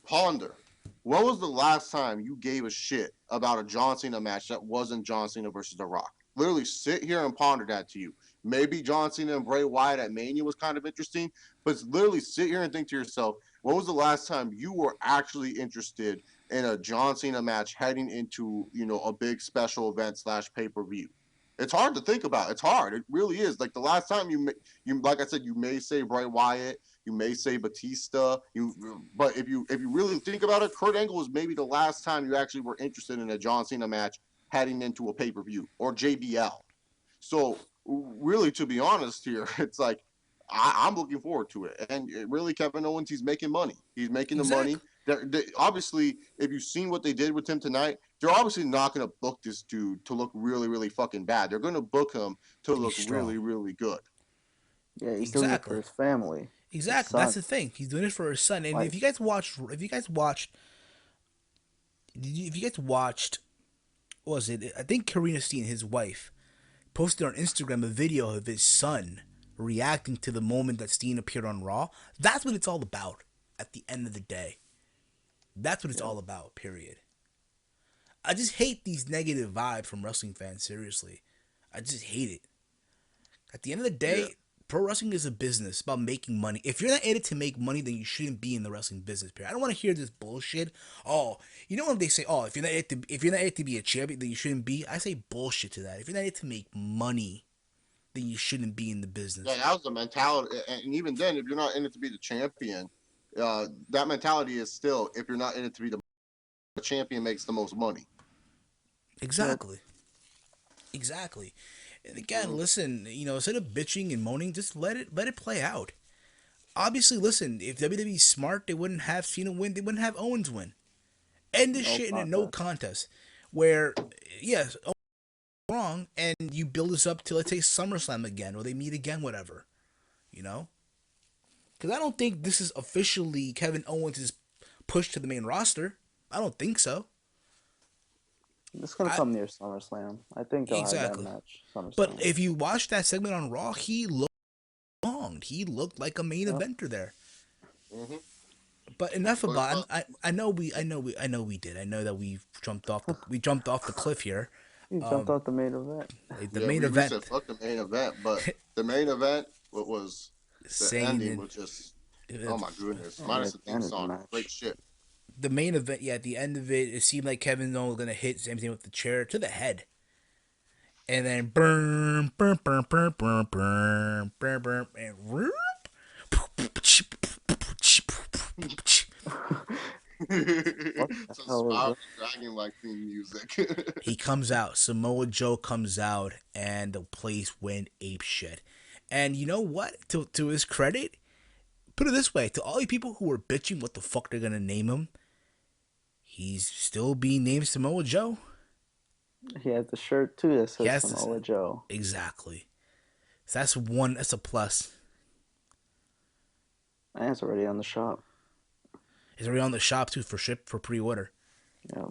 ponder. When was the last time you gave a shit about a John Cena match that wasn't John Cena versus The Rock? Literally, sit here and ponder that to you. Maybe John Cena and Bray Wyatt at Mania was kind of interesting, but literally sit here and think to yourself, when was the last time you were actually interested in a John Cena match heading into, a big special event / pay-per-view? It's hard to think about. It's hard. It really is. Like the last time you like I said, you may say Bray Wyatt, you may say Batista, but if you really think about it, Kurt Angle was maybe the last time you actually were interested in a John Cena match heading into a pay-per-view, or JBL. So really, to be honest here, it's like I'm looking forward to it. And really, Kevin Owens, he's making money. He's making the money. Obviously, if you've seen what they did with him tonight, they're obviously not going to book this dude to look really, really fucking bad. They're going to book him to look really, really good. Yeah, he's doing it for his family. Exactly. That's the thing. He's doing it for his son. And if you guys watched, what was it? I think Karina Steen, his wife, posted on Instagram a video of his son reacting to the moment that Steen appeared on Raw. That's what it's all about at the end of the day. That's what it's all about, period. I just hate these negative vibes from wrestling fans, seriously. I just hate it. At the end of the day, pro wrestling is a business about making money. If you're not in it to make money, then you shouldn't be in the wrestling business, period. I don't want to hear this bullshit. Oh, you know when they say, oh, if you're not in it to be a champion, then you shouldn't be. I say bullshit to that. If you're not in it to make money, then you shouldn't be in the business. Yeah, that was the mentality. And even then, if you're not in it to be the champion, that mentality is still, if you're not in it to be the champion, makes the most money. Exactly. Exactly. And again, listen, instead of bitching and moaning, just let it play out. Obviously, listen, if WWE's smart, they wouldn't have Cena win, they wouldn't have Owens win. End this shit in a no contest. Where, yes, Owens is wrong, and you build this up to, let's say, SummerSlam again, or they meet again, whatever. Because I don't think this is officially Kevin Owens' push to the main roster. I don't think so. It's gonna come near SummerSlam. I think they'll have that match. SummerSlam. But if you watch that segment on Raw, he looked long. He looked like a main eventer there. Mm-hmm. But enough about. I know we did. I know that we jumped off the cliff here. You jumped off the main event. The main event. We said fuck the main event, but the main event was The saying ending it, was just, oh it, my goodness. Oh yeah, Minus at the the theme end of the song, great match. shit. the main event. Yeah, at the end of it, it seemed like Kevin Owens was gonna hit same thing with the chair to the head, and then burn, burn, burn, burn, burn, burn, burn, burn, and whoop. What the Some hell is Spyro that? the Dragon like theme music. He comes out. Samoa Joe comes out, and the place went ape shit. And you know what? To his credit, put it this way: to all you people who were bitching what the fuck they're gonna name him, he's still being named Samoa Joe. He has the shirt too that He says has this Samoa Joe. exactly. So that's one. That's a plus. And it's already on the shop. It's already on the shop too for ship for pre-order. Yeah.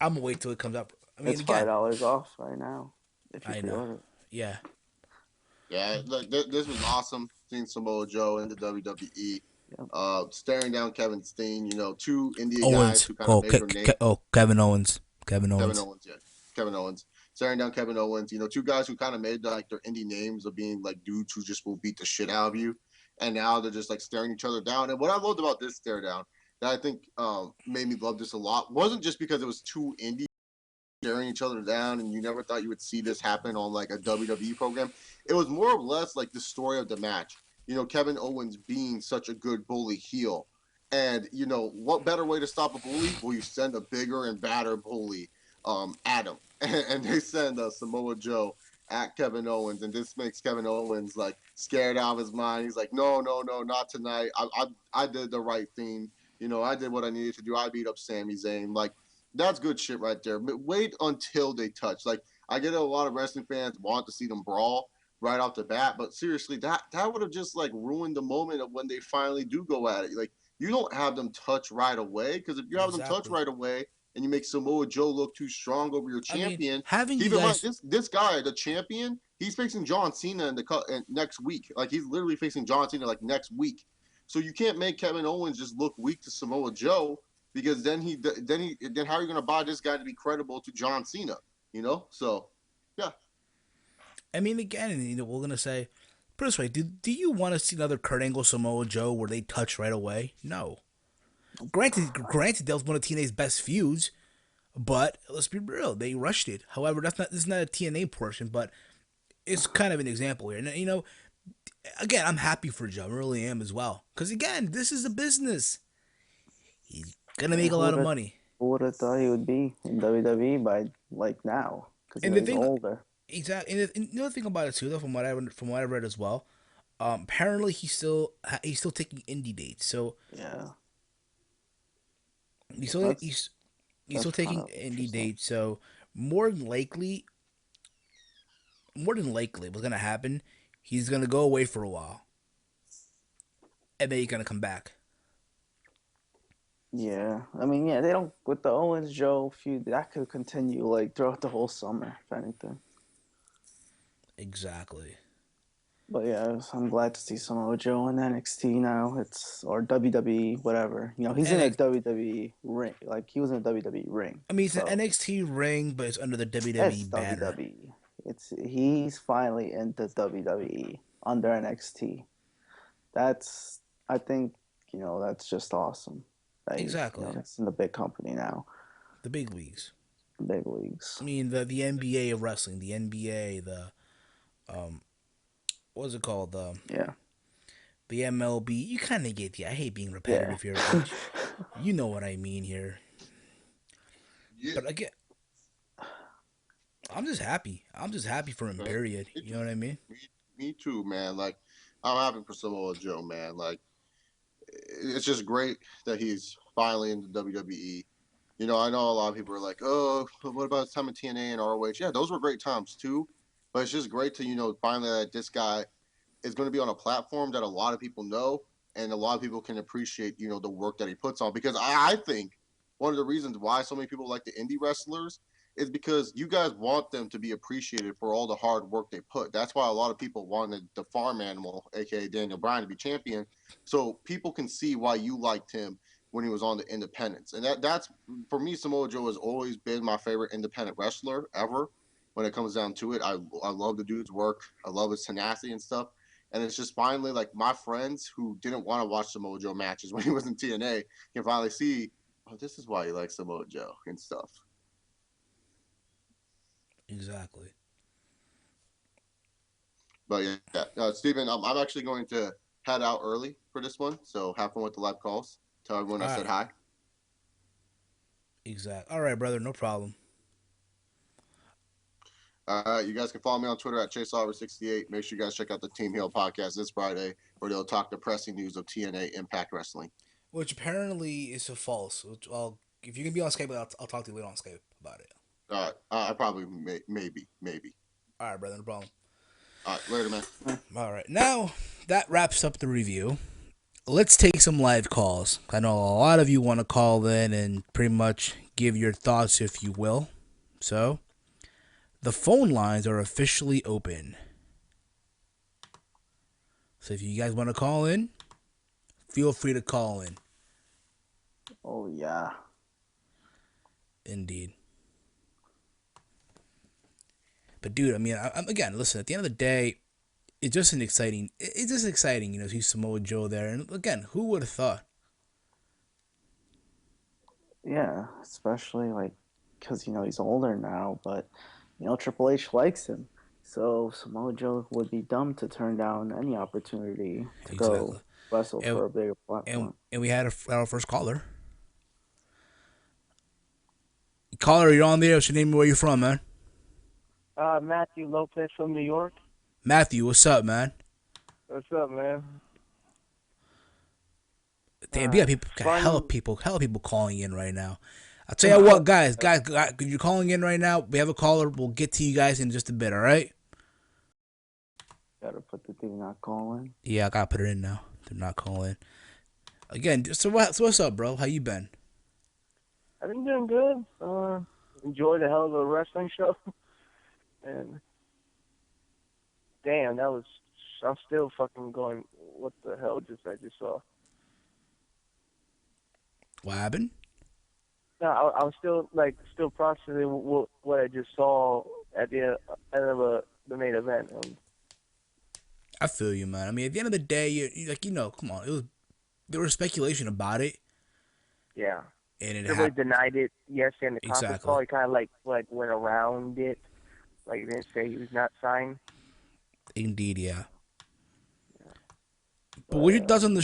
I'm gonna wait till it comes up. I mean, It's $5 again, off right now if you I know. pre-order it. Yeah. Yeah, look, this was awesome seeing Samoa Joe in the WWE. Yep. Staring down Kevin Steen, two India guys Owens. who kind of made their name. Kevin Owens. Kevin Kevin Owens. Owens, yeah. Kevin Owens. Staring down Kevin Owens, two guys who kind of made like their indie names of being like dudes who just will beat the shit out of you. And now they're just like staring each other down. And what I loved about this stare down that I think made me love this a lot wasn't just because it was two indie staring each other down and you never thought you would see this happen on like a WWE program. It was more or less like the story of the match. Kevin Owens being such a good bully heel. And, what better way to stop a bully? Well, you send a bigger and badder bully at him. And they send Samoa Joe at Kevin Owens. And this makes Kevin Owens like scared out of his mind. He's like, no, no, no, not tonight. I did the right thing. I did what I needed to do. I beat up Sami Zayn. Like, that's good shit right there. But wait until they touch. Like, I get a lot of wrestling fans want to see them brawl right off the bat, but seriously, that would have just like ruined the moment of when they finally do go at it. Like, you don't have them touch right away, because if you have them touch Exactly. right away and you make Samoa Joe look too strong over your I mean, champion, having you keep in mind guys. this guy, the champion, he's facing John Cena in next week. Like, he's literally facing John Cena like next week. So you can't make Kevin Owens just look weak to Samoa Joe, because then how are you gonna buy this guy to be credible to John Cena? So yeah. I mean, again, we're gonna say, put it this way: do you want to see another Kurt Angle Samoa Joe where they touch right away? No. Granted, that was one of TNA's best feuds, but let's be real, they rushed it. However, this is not a TNA portion, but it's kind of an example here. And again, I'm happy for Joe, I really am as well, because again, this is a business. He's gonna Yeah, make a lot of money. who would have thought he would be in WWE by like now? Because And the he's thing, older. exactly, and the other thing about it too, though, from what I read as well, apparently he's still taking indie dates. So Yeah, he's still that's he's still that's kind taking of indie interesting. dates. So more than likely, what's gonna happen? He's gonna go away for a while, and then he's gonna come back. Yeah, I mean, yeah, they don't with the Owens Joe feud that could continue like throughout the whole summer, if anything. Exactly. But yeah, I'm glad to see Samoa Joe in NXT now. It's or WWE, whatever. He's in And a WWE ring. Like he was in a WWE ring. I mean, it's an So NXT ring, but it's under the WWE it's banner. WWE. He's finally in the WWE under NXT. That's I think that's just awesome. That he's Exactly. that's in the big company now, The big leagues. the big leagues. I mean, the NBA of wrestling, the NBA, the um, what's it called? Yeah, The MLB. You kind of get the. I hate being yeah. repetitive here, but you know what I mean here. Yeah. But again, I'm just happy. I'm just happy for him. Okay. Period. You know what I mean? Me too, man. Like, I'm happy for Samoa Joe, man. Like, it's just great that he's finally in the WWE. I know a lot of people are like, oh, what about his time in TNA and ROH? Yeah, those were great times too. But it's just great to, finally that this guy is going to be on a platform that a lot of people know, and a lot of people can appreciate, the work that he puts on. Because I think one of the reasons why so many people like the indie wrestlers is because you guys want them to be appreciated for all the hard work they put. That's why a lot of people wanted the farm animal, aka Daniel Bryan, to be champion, so people can see why you liked him when he was on the independents. And that's for me, Samoa Joe has always been my favorite independent wrestler ever. When it comes down to it, I love the dude's work. I love his tenacity and stuff. And it's just finally like my friends who didn't want to watch Samoa Joe matches when he was in TNA can finally see, oh, this is why he likes Samoa Joe and stuff. Exactly. But yeah, Steven, I'm actually going to head out early for this one. So have fun with the live calls. Tell everyone I All said right. hi. Exactly. All right, brother. No problem. You guys can follow me on Twitter at ChaseOliver68. Make sure you guys check out the Team Hill podcast this Friday, where they'll talk the pressing news of TNA Impact Wrestling. Which apparently is a false. Which if you can be on Skype, I'll talk to you later on Skype about it. I probably maybe. All right, brother. No problem. All right, later, man. All right. Now that wraps up the review. Let's take some live calls. I know a lot of you want to call in and pretty much give your thoughts, if you will. So, the phone lines are officially open. So, if you guys want to call in, feel free to call in. Oh yeah. Indeed. But, dude, I mean, again, listen, at the end of the day, it's just exciting, to see Samoa Joe there. And, again, who would have thought? Yeah, especially like because he's older now, but Triple H likes him, so Samoa Joe would be dumb to turn down any opportunity to Exactly. go wrestle And, for a bigger and, platform. and we had our first caller. Caller, you're on there. What's your name and where you from, man? Matthew Lopez from New York. Matthew, what's up, man? What's up, man? Damn, we got people, hell of people calling in right now. I'll tell you what, guys, you're calling in right now. We have a caller. We'll get to you guys in just a bit, all right? Gotta put the do not call in. Yeah, I gotta put it in now. Do not call in. Again, so what's up, bro? How you been? I've been doing good. Enjoyed a hell of a wrestling show. And damn, I'm still fucking going, what the hell I just saw? What happened? No, I was still processing what I just saw at the end of the main event. I feel you, man. I mean, at the end of the day, come on. There was speculation about it. Yeah. And it Everybody denied it yesterday in the conference call. He kind of like went around it. Like, he didn't say he was not signed. Indeed, yeah. But what your thoughts on the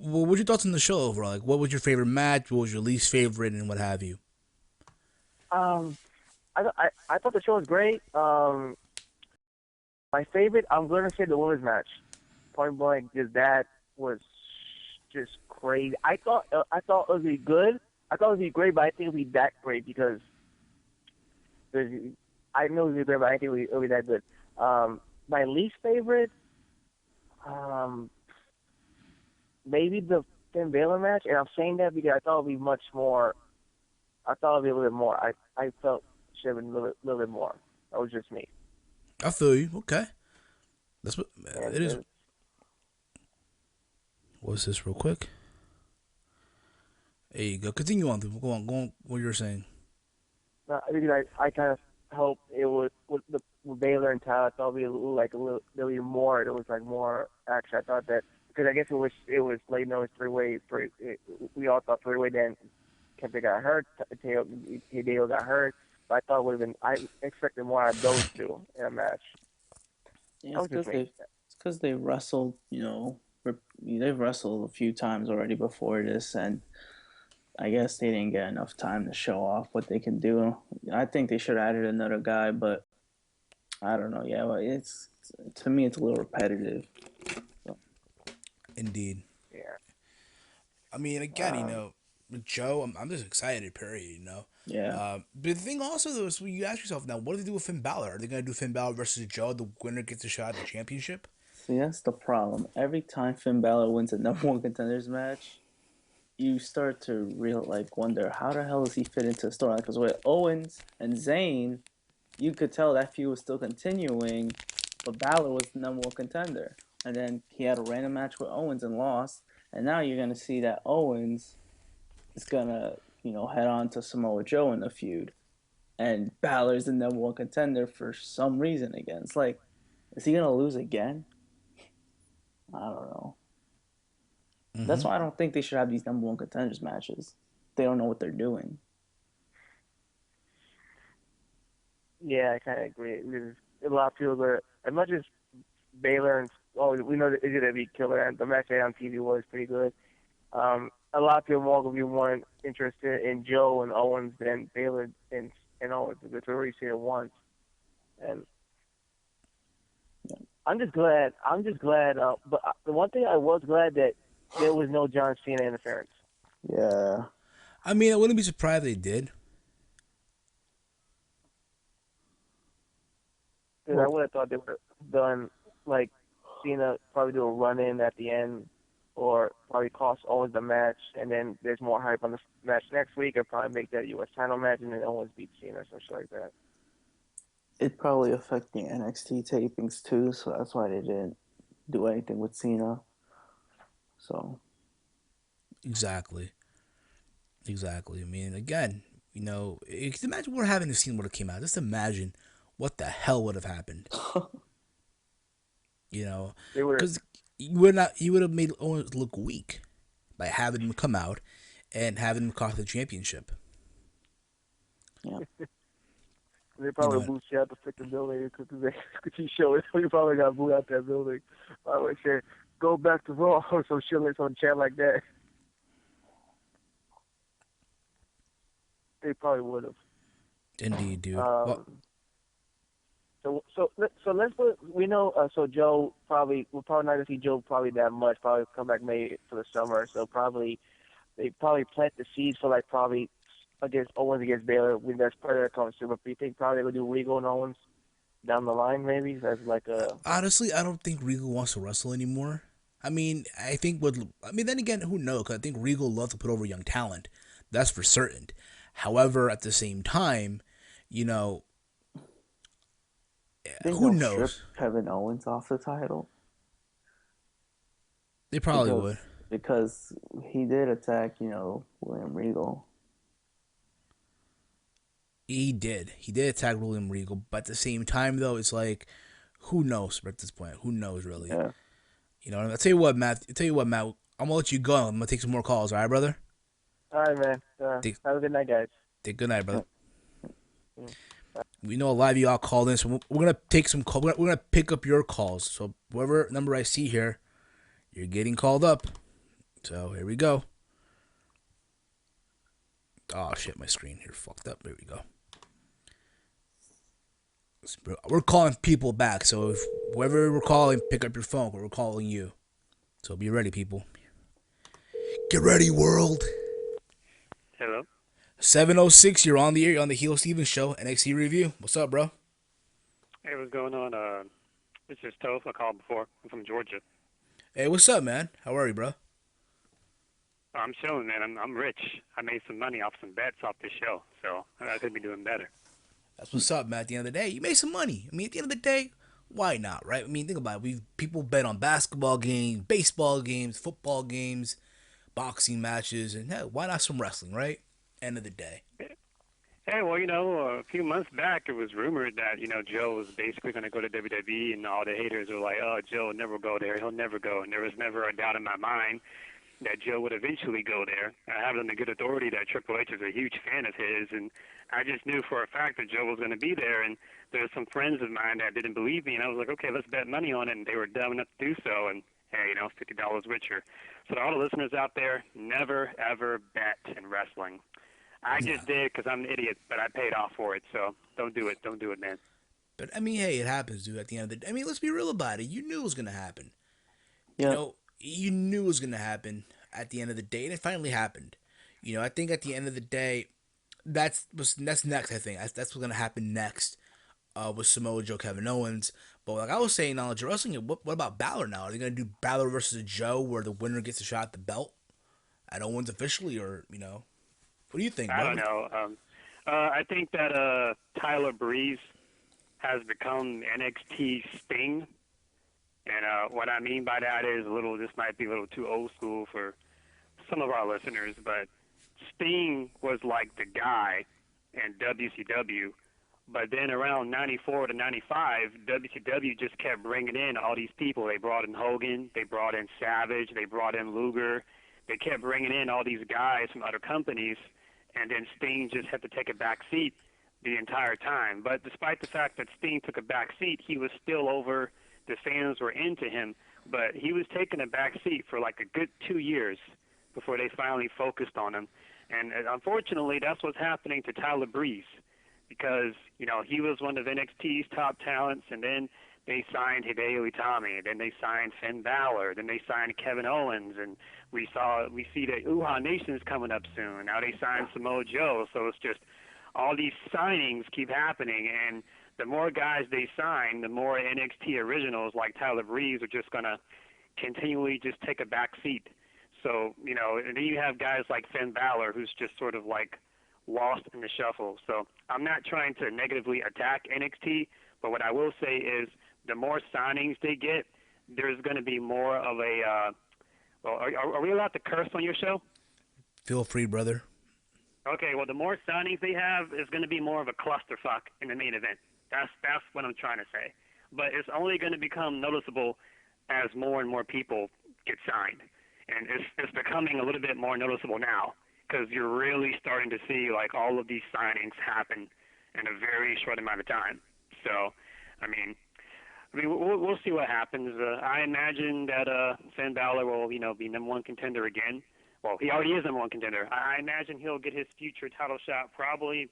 what were your thoughts on the show overall? Like, what was your favorite match? What was your least favorite, and what have you? I thought the show was great. My favorite, I'm gonna say the women's match. Point blank, just that was just crazy. I thought it would be good. I thought it would be great, but I think it would be that great because I know it would be great, but I think it would be that good. My least favorite, maybe the Finn Balor match, and I'm saying that because I thought it would be much more. I thought it would be a little bit more. I felt it should have been a little bit more. That was just me. I feel you. Okay, that's what it is. What's this, real quick? There you go. Continue on. Go on. What you're saying. I kind of hope it was with Baylor and Tyler. I thought it would be a little more. It was like more action. I thought that because I guess it was late notice three-way. We all thought three-way. Then Kemper got hurt. Hideo got hurt. But I thought it would have been. I expected more out of those two in a match. Yeah, it's because they wrestled. They've wrestled a few times already before this, and I guess they didn't get enough time to show off what they can do. I think they should have added another guy, but I don't know. Yeah, well, to me, it's a little repetitive. So. Indeed. Yeah. I mean, again, with Joe, I'm just excited. Period. Yeah. But the thing also though is, you ask yourself now, what do they do with Finn Balor? Are they gonna do Finn Balor versus Joe? The winner gets a shot at the championship. See, that's the problem. Every time Finn Balor wins a number one contenders match, you start to wonder how the hell does he fit into the story? Because with Owens and Zayn, you could tell that feud was still continuing, but Balor was the number one contender, and then he had a random match with Owens and lost, and now you're gonna see that Owens is gonna head on to Samoa Joe in the feud, and Balor's the number one contender for some reason again. It's like, is he gonna lose again? I don't know. That's Hmm. why I don't think they should have these number one contenders matches. They don't know what they're doing. Yeah, I kind of agree. There's a lot of people that, as much as Baylor and we know that it's gonna be killer, and the match they had on TV was pretty good. A lot of people are gonna be more interested in Joe and Owens than Baylor and Owens because we already seen it once. And I'm just glad. I'm just glad. But the one thing I was glad that there was no John Cena interference. Yeah. I mean, I wouldn't be surprised if they did. Because I Well, would have thought they would have done like Cena probably do a run in at the end, or probably cost Owens the match, and then there's more hype on the match next week, or probably make that U.S. title match, and then Owens beat Cena or some shit like that. it probably affecting NXT tapings too, so that's why they didn't do anything with Cena. So Exactly. Exactly. I mean, again, you can imagine what having the scene would have came out. Just imagine what the hell would have happened. You know, They would because you would have made Owens look weak by having him come out and having him cost the championship. yeah, they You probably know, booed you out the freaking building because he showed it. So you probably got booed out that building. I would say go back to Raw or some shit like some chat like that. They probably would have. indeed, dude. Well, Um, so let's put we know so Joe probably we're probably not gonna see Joe probably that much, probably come back maybe for the summer, so probably they probably plant the seeds for like probably against Owens against Baylor when there's Predator comes through, but do you think probably they would do Regal and Owens down the line maybe as like a honestly, I don't think Regal wants to wrestle anymore. I mean, then again, who knows? 'Cause I think Regal loves to put over young talent. That's for certain. However, at the same time, you know, think who they'll strip knows? Kevin Owens off the title They probably would. because because he did attack, William Regal. He did. He did attack William Regal, but at the same time, though, it's like, who knows at this point? Who knows, really? Yeah. I'll tell you what, Matt. I'm gonna let you go. I'm gonna take some more calls. All right, brother. all right man. Take, Have a good night guys. take good night, brother. Yeah. Mm. We know a lot of y'all called in, so we're gonna take some call. We're gonna pick up your calls. So whatever number I see here, you're getting called up. So here we go. Oh shit, my screen here fucked up. There we go. We're calling people back. So if whoever we're calling, pick up your phone. We're calling you. So be ready, people. Get ready, world. Hello. 7:06. You're on the air. You're on the HEELSTEVEN show. NXT review. What's up, bro? Hey, what's going on? This is Toph. I called before. I'm from Georgia. Hey, what's up, man? How are you, bro? I'm chilling, man. I'm rich. I made some money off some bets off this show, so I could be doing better. That's what's up, man. At the end of the day, you made some money. I mean, at the end of the day, why not, right? I mean, think about it. People bet on basketball games, baseball games, football games, boxing matches, and hell, why not some wrestling, right? End of the day. Hey, well, a few months back it was rumored that Joe was basically going to go to WWE, and all the haters were like, "Oh, Joe will never go there. He'll never go." And there was never a doubt in my mind that Joe would eventually go there. I have it on the good authority that Triple H is a huge fan of his, and I just knew for a fact that Joe was going to be there. And there's some friends of mine that didn't believe me, and I was like, okay, let's bet money on it, and they were dumb enough to do so. And hey, $50 richer. So to all the listeners out there, never ever bet in wrestling. I just did because I'm an idiot, but I paid off for it. So don't do it. Don't do it, man. But I mean, hey, it happens, dude. At the end of the day, I mean, let's be real about it. You knew it was gonna happen. Yep. You knew it was gonna happen at the end of the day, and it finally happened. I think at the end of the day, that's next. I think that's what's gonna happen next. With Samoa Joe, Kevin Owens. But like I was saying, knowledge of wrestling. What about Balor now? Are they gonna do Balor versus Joe, where the winner gets a shot at the belt at Owens officially, or what do you think, I bro? don't know. I think that Tyler Breeze has become NXT Sting. And what I mean by that is this might be a little too old school for some of our listeners, but Sting was like the guy in WCW But then around 94 to 95, WCW just kept bringing in all these people. They brought in Hogan, they brought in Savage, they brought in Luger. They kept bringing in all these guys from other companies, and then Sting just had to take a back seat the entire time. But despite the fact that Sting took a back seat, he was still over. The fans were into him, but he was taking a back seat for like a good 2 years before they finally focused on him. And unfortunately, that's what's happening to Tyler Breeze, because he was one of NXT's top talents, and then they signed Hideo Itami, then they signed Finn Balor, then they signed Kevin Owens, and we see that Uhaa Nation's coming up soon. Now they signed Samoa Joe, so it's just all these signings keep happening, and the more guys they sign, the more NXT originals like Tyler Breeze are just gonna continually just take a back seat. So and then you have guys like Finn Balor, who's just sort of like lost in the shuffle. So I'm not trying to negatively attack NXT, but what I will say is the more signings they get, there's going to be more of a are we allowed to curse on your show? Feel free, brother. Okay, well, the more signings they have, is going to be more of a clusterfuck in the main event. That's what I'm trying to say. But it's only going to become noticeable as more and more people get signed. And it's becoming a little bit more noticeable now, because you're really starting to see like all of these signings happen in a very short amount of time. So, I mean, we'll see what happens. I imagine that Finn Balor will, be number one contender again. Well, he already is number one contender. I imagine he'll get his future title shot probably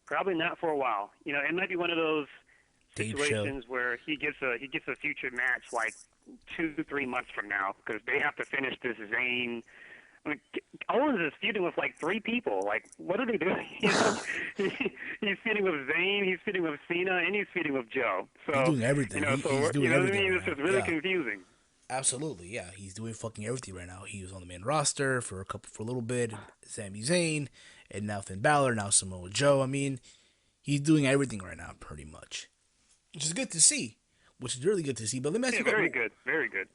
not for a while. It might be one of those situations where he gets a future match like 2-3 months from now, because they have to finish this Zayn. I mean, Owens is feuding with like 3 people. Like, what are they doing? He's feuding with Zayn, he's feuding with Cena, and he's feuding with Joe. So He's doing everything. He's doing everything. It's just really confusing. Absolutely, yeah. He's doing fucking everything right now. He was on the main roster for a little bit. Sami Zayn, and now Finn Balor, now Samoa Joe. I mean, he's doing everything right now, pretty much, which is good to see. Which is really good to see. But let me ask you, very good.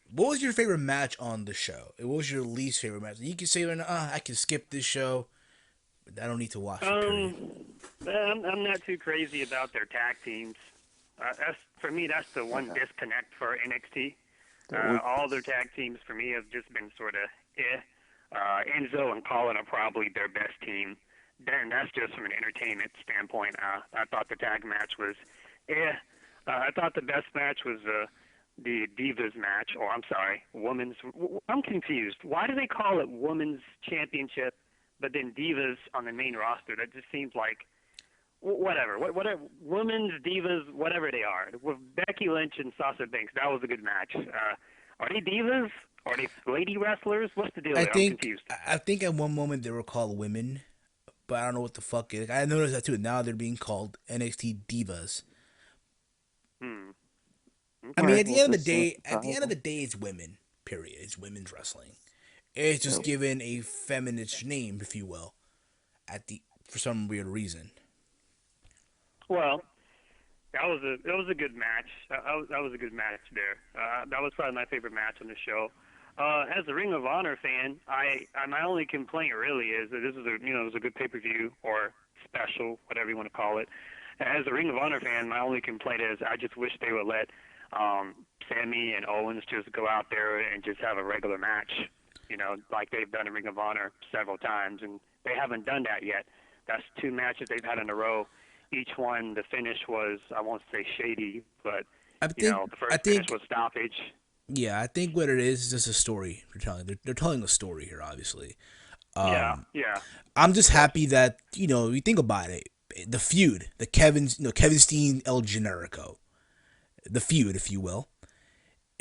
What was your favorite match on the show? What was your least favorite match? You can say, I can skip this show, but I don't need to watch it. I'm not too crazy about their tag teams. For me, that's the one disconnect for NXT. All their tag teams for me have just been sort of Enzo and Colin are probably their best team. Then that's just from an entertainment standpoint. I thought the tag match was I thought the best match was the Divas match, or I'm sorry, Women's. I'm confused. Why do they call it Women's Championship, but then Divas on the main roster? That just seems like whatever. Whatever. Women's Divas, whatever they are. With Becky Lynch and Sasha Banks, that was a good match. Are they divas? Are they lady wrestlers? What's the deal there? I'm confused. I think at one moment they were called women, but I don't know what the fuck it is. I noticed that too. Now they're being called NXT Divas. Okay. I mean, at the end of the day, it's women. Period. It's women's wrestling. It's just given a feminist name, if you will, for some weird reason. Well, that was a good match. That was a good match there. That was probably my favorite match on the show. As a Ring of Honor fan, my only complaint really is that this is it was a good pay-per-view or special, whatever you want to call it. As a Ring of Honor fan, my only complaint is I just wish they would let Sammy and Owens just go out there and just have a regular match, like they've done in Ring of Honor several times, and they haven't done that yet. That's 2 matches they've had in a row. Each one, the finish was, I won't say shady, but the first finish was stoppage. Yeah, I think what it is just a story they're telling. They're telling a story here, obviously. Yeah. I'm just happy that you think about it. The feud, the Kevin Steen El Generico, the feud, if you will,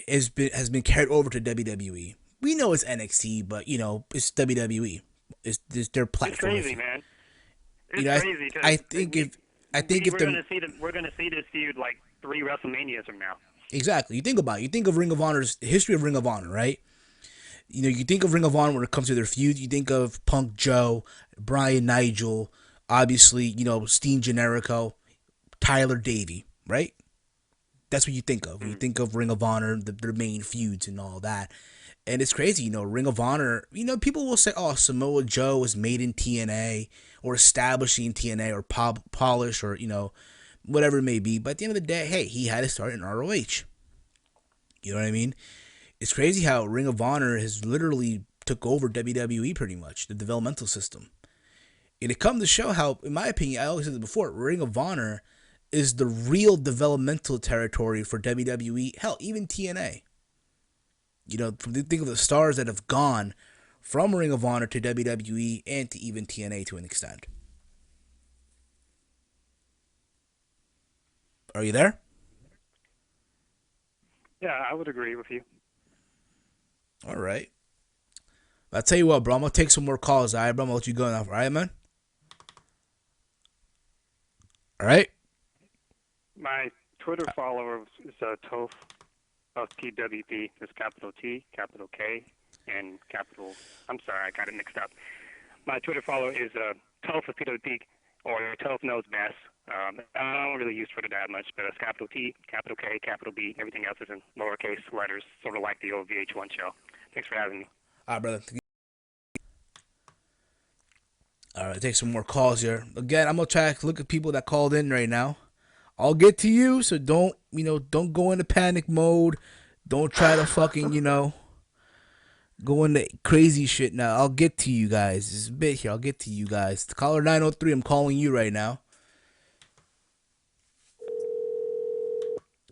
has been carried over to WWE. We know it's NXT, but it's WWE. It's their platform. It's crazy, man. It's crazy. I think we're gonna see this feud like 3 WrestleManias from now. Exactly. You think about it. You think of Ring of Honor's history of Ring of Honor, right? You think of Ring of Honor when it comes to their feud. You think of Punk Joe, Brian Nigel, obviously, Steen Generico, Tyler Davey, right? That's what you think of. When you think of Ring of Honor, their main feuds and all that. And it's crazy, Ring of Honor, people will say, oh, Samoa Joe was made in TNA or establishing TNA or polish or, whatever it may be. But at the end of the day, hey, he had to start in ROH. You know what I mean? It's crazy how Ring of Honor has literally took over WWE pretty much, the developmental system. And it comes to show how, in my opinion, I always said it before, Ring of Honor is the real developmental territory for WWE. Hell, even TNA. Think of the stars that have gone from Ring of Honor to WWE and to even TNA to an extent. Are you there? Yeah, I would agree with you. All right. I'll tell you what, bro. I'm going to take some more calls, all right, bro? I'm going to let you go now. All right, man? All right? My Twitter follower is Toph of TWP. It's capital T, capital K, and capital. I'm sorry, I got it mixed up. My Twitter follower is Toph of TWP, or Toph Knows Best. I don't really use Twitter that much, but it's capital T, capital K, capital B. Everything else is in lowercase letters, sort of like the old VH1 show. Thanks for having me. All right, brother. All right, take some more calls here. Again, I'm going to try to look at people that called in right now. I'll get to you, so don't go into panic mode. Don't try to fucking, go into crazy shit now. I'll get to you guys. This is a bit here. I'll get to you guys. Caller 903, I'm calling you right now.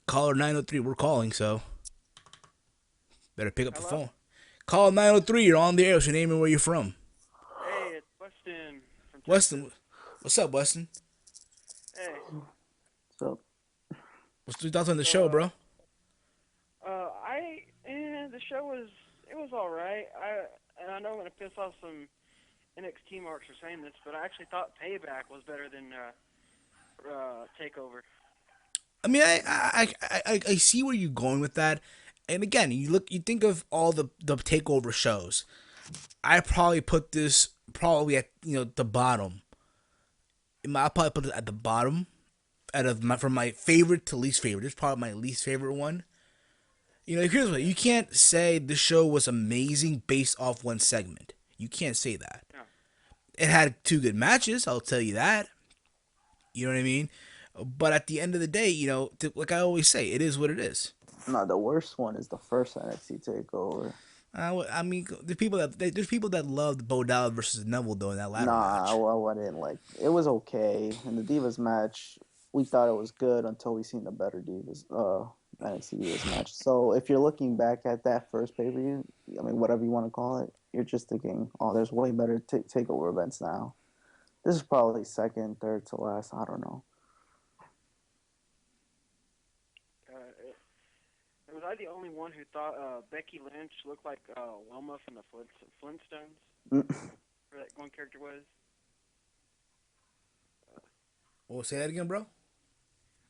Caller 903, we're calling, so better pick up the phone. Call 903, you're on the air. What's your name and where you're from? Hey, it's Weston from Texas. Weston. What's up, Weston? Hey. So, What's your thoughts on the show, bro? The show was all right. I know I'm gonna piss off some NXT marks for saying this, but I actually thought Payback was better than Takeover. I mean, I see where you're going with that, and again, you think of all the Takeover shows. I probably put this at the bottom. I'll probably put it at the bottom, from my favorite to least favorite. It's probably my least favorite one. Here's what you can't say the show was amazing based off one segment. You can't say that. No. It had two good matches, I'll tell you that. You know what I mean? But at the end of the day, like I always say, it is what it is. no, the worst one is the first NXT Takeover. I mean, there's people that loved Bo Dallas versus Neville though in that ladder match. Nah, I didn't like. It was okay. In the Divas match, we thought it was good until we seen the better Divas, NXT Divas match. So if you're looking back at that first pay-per-view, I mean, whatever you want to call it, you're just thinking, oh, there's way better Takeover events now. This is probably second, third to last. I don't know. Was I the only one who thought Becky Lynch looked like Wilma from the Flintstones? Where that one character was? Well, say that again, bro.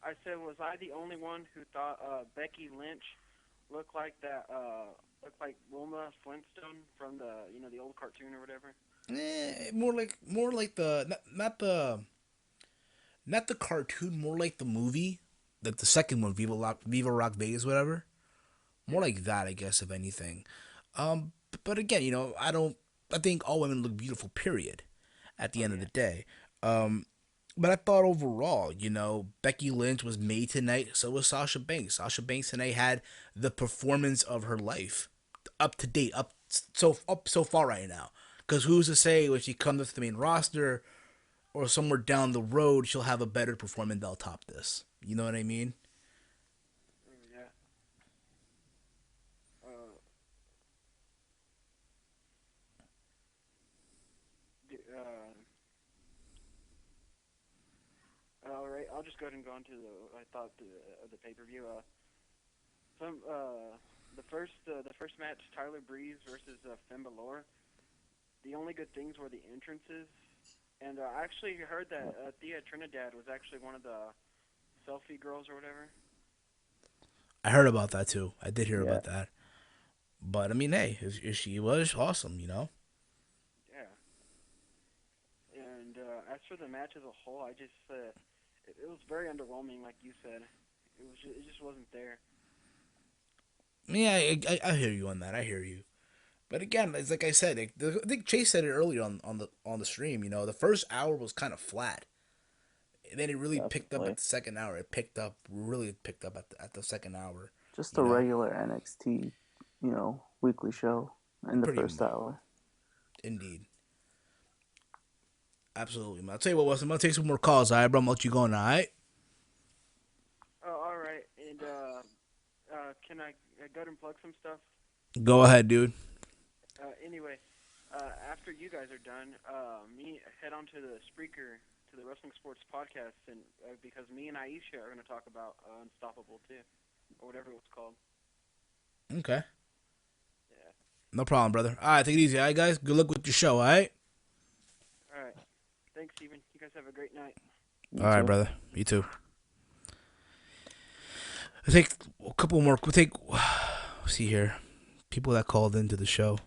I said, was I the only one who thought Becky Lynch looked like Wilma Flintstone from the old cartoon or whatever? More like the not the cartoon, more like the movie, like the second one, Viva Rock Vegas, whatever. More like that, I guess, if anything. But again, I think all women look beautiful, period, at the end of the day. But I thought overall, Becky Lynch was made tonight, so was Sasha Banks. Sasha Banks tonight had the performance of her life, up to date, up so far right now. Because who's to say when she comes to the main roster or somewhere down the road, she'll have a better performance that'll top this. You know what I mean? Yeah. All right, I'll just go ahead and go on to the pay-per-view. The first match, Tyler Breeze versus Finn Balor. The only good things were the entrances, and I actually heard that Thea Trinidad was actually one of the selfie girls or whatever. I heard about that too. I did hear Yeah. about that. But I mean, hey, if she was awesome, Yeah. And as for the match as a whole, I just it was very underwhelming, like you said. It just wasn't there. Yeah, I hear you on that. I hear you. But again, it's like I said, I think Chase said it earlier on the stream. You know, the first hour was kind of flat, and then it really picked up at Definitely. the second hour. It picked up, really picked up at the second hour. Just You a know, regular NXT, weekly show in the pretty first hour. indeed, absolutely. Man. I'll tell you what, Wes, I'm gonna take some more calls. All right, bro. I'm gonna let you go now. All right. Oh, all right. And can I go ahead and plug some stuff? Go ahead, dude. Anyway, after you guys are done, me head on to the Spreaker to the Wrestling Sports Podcast, and because me and Aisha are going to talk about Unstoppable too, or whatever it was called. Okay. Yeah. No problem, brother. All right, take it easy. All right, guys. Good luck with your show. All right. All right. Thanks, Steven. You guys have a great night. All You right, too. brother. You too. We'll take a couple more. See here. People that called into the show.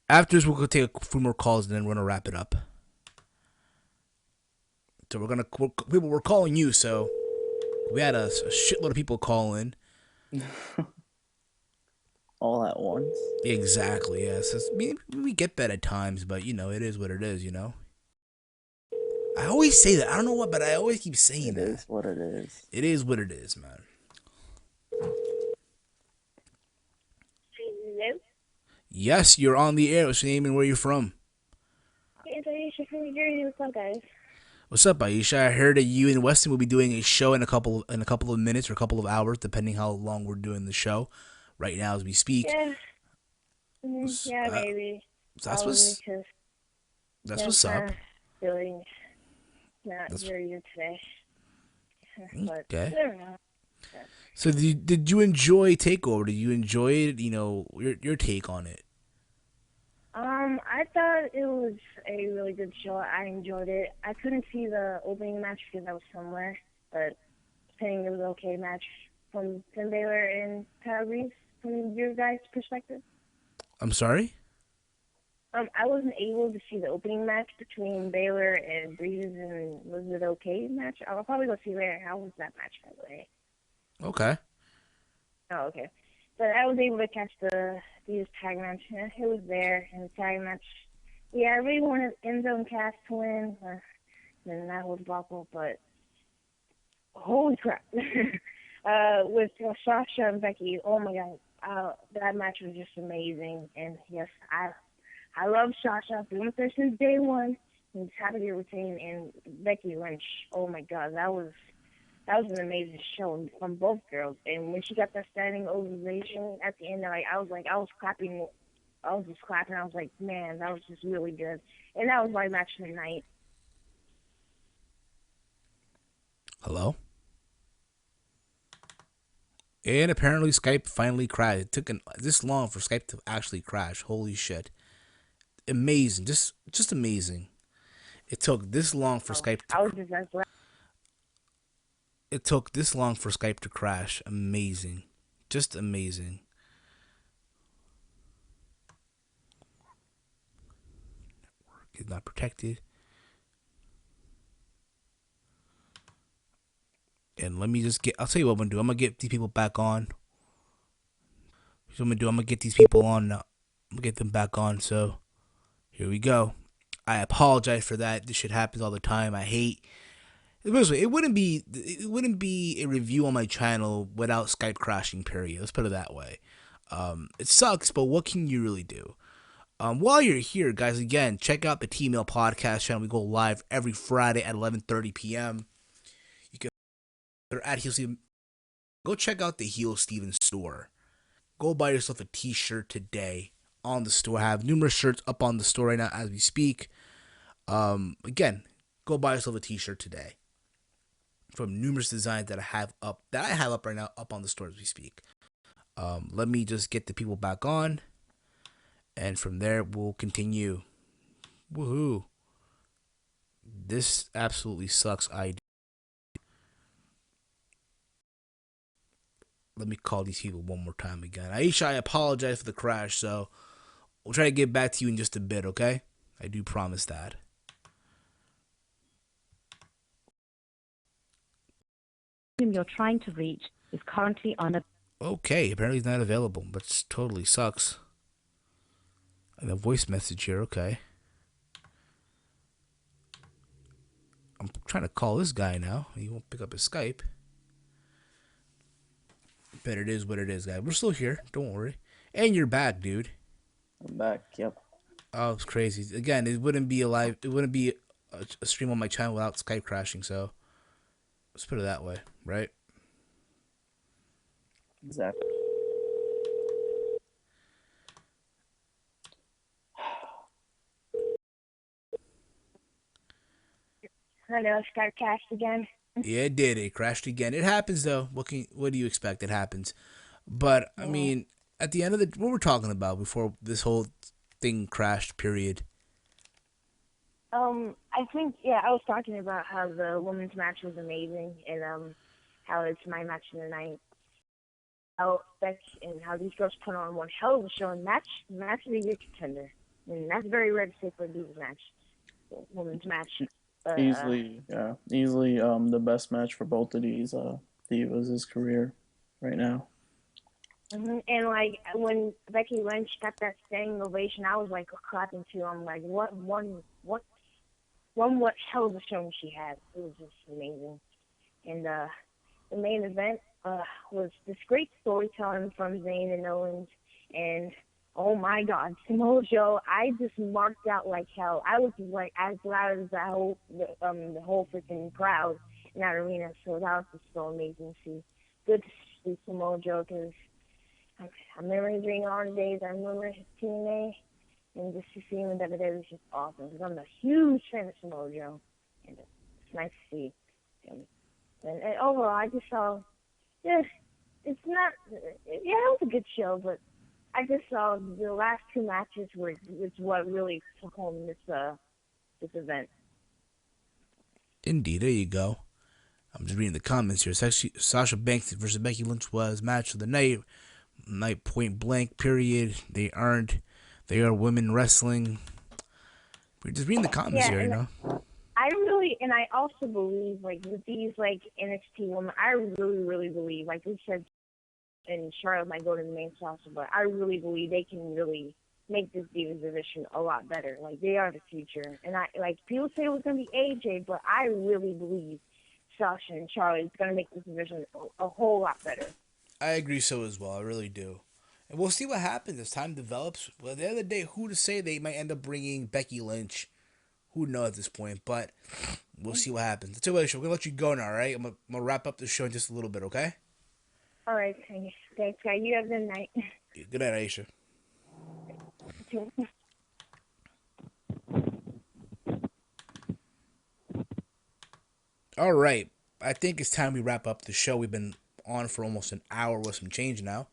After this, we'll take a few more calls and then we're gonna wrap it up. So we're calling you. So we had a shitload of people call in. All at once. Exactly. Yes. We get that at times, but it is what it is. I always say that. I don't know what, but I always keep saying It that. is what it is. It is what it is, man. Hello? Yes, you're on the air. What's your name and where you're from? It's Aisha from New Jersey. What's up, guys? What's up, Aisha? I heard that you and Weston will be doing a show in a couple of minutes or a couple of hours, depending how long we're doing the show. Right now, as we speak. Yeah. Yeah, maybe. That's Probably that's because what's up. feeling not very good today. But Okay. I don't know. So did you enjoy Takeover? Did you enjoy it? Your take on it. I thought it was a really good show. I enjoyed it. I couldn't see the opening match because I was somewhere, but I think it was an okay match from Finn Balor and Tyler Breeze from your guys' perspective. I'm sorry? I wasn't able to see the opening match between Baylor and Breeze, and was it okay match? I'll probably go see later. How was that match, by the way? Okay. Oh, okay. But I was able to catch these tag match. It was there, and the tag match. Yeah, I really wanted Enzo and Cass to win, and that was Buckle, but holy crap. With Sasha and Becky, oh my god, that match was just amazing. And yes, I love Sasha. I've been with her since day one. He's happy to retain. And Becky Lynch, oh my god, that was an amazing show from both girls. And when she got that standing ovation at the end, I was clapping. I was just clapping. I was like, man, that was just really good. And that was my match of the night. Hello? And apparently Skype finally crashed. It took this long for Skype to actually crash. Holy shit. Amazing. Just amazing. It took this long for Skype to I was just like, It took this long for Skype to crash. Amazing. Just amazing. Network is not protected. And let me just I'll tell you what I'm going to do. I'm going to get these people back on. What I'm going to do, I'm going to get these people on now. I'm going to get them back on. So, here we go. I apologize for that. This shit happens all the time. I hate... It wouldn't be a review on my channel without Skype crashing, period. Let's put it that way. It sucks, but what can you really do? While you're here, guys, again, check out the T-Mail podcast channel. We go live every Friday at 11:30 p.m. You can at HeelSteven. Go check out the HeelSteven store. Go buy yourself a t-shirt today on the store. I have numerous shirts up on the store right now as we speak. Again, go buy yourself a t-shirt today. From numerous designs that I have up right now up on the store as we speak. Let me just get the people back on, and from there we'll continue. Woohoo! This absolutely sucks. Let me call these people one more time again. Aisha, I apologize for the crash, so we'll try to get back to you in just a bit, okay? I do promise that. You're trying to reach is currently on a... Okay, apparently he's not available, but totally sucks. And a voice message here, okay. I'm trying to call this guy now. He won't pick up his Skype. But it is what it is, guys. We're still here. Don't worry. And you're back, dude. I'm back. Yep. Oh, it's crazy. Again, it wouldn't be It wouldn't be a stream on my channel without Skype crashing. So let's put it that way, right? Exactly. Hello, Skype cast again. Yeah, it did. It crashed again. It happens though. What do you expect? It happens. But I mean, at the end of what we're talking about before this whole thing crashed. Period. I think I was talking about how the women's match was amazing and how it's my match of the night. How Becky and how these girls put on one hell of a show and match of the year contender. And that's very rare to say for a Divas match, women's match. Easily the best match for both of these Divas' career right now. And like when Becky Lynch got that standing ovation, I was like clapping too. I'm like, what hell of a showing she had. It was just amazing. And the main event was this great storytelling from Zayn and Owens, and oh my God, Samoa Joe! I just marked out like hell. I was like as loud as the whole freaking crowd in that arena. So that was just so amazing to see. Good to see Samoa Joe because I remember his Ring of Honor days. I remember his TNA, and just to see him in WWE was just awesome. Because I'm a huge fan of Samoa Joe, and it's nice to see him. And overall, I just saw, it was a good show, but I just saw the last two matches was what really took home this event. Indeed, there you go. I'm just reading the comments here. Sasha Banks versus Becky Lynch was match of the night. Night point blank, period. They are women wrestling. We're just reading the comments here, you know. I also believe, like, with these, like, NXT women, I really, really believe, like we said, and Charlotte might go to the main roster, but I really believe they can really make this Divas division a lot better. Like, they are the future. And people say it was going to be AJ, but I really believe Sasha and Charlotte is going to make this division a whole lot better. I agree so as well. I really do. And we'll see what happens as time develops. Well, at the end of the day, who to say they might end up bringing Becky Lynch? Who knows at this point? But we'll see what happens. Tell you what, Aisha, we're going to let you go now, all right? I'm going to wrap up the show in just a little bit, okay? All right. Thanks, guys. You have a good night. Good night, Aisha. All right. I think it's time we wrap up the show. We've been on for almost an hour with some change now.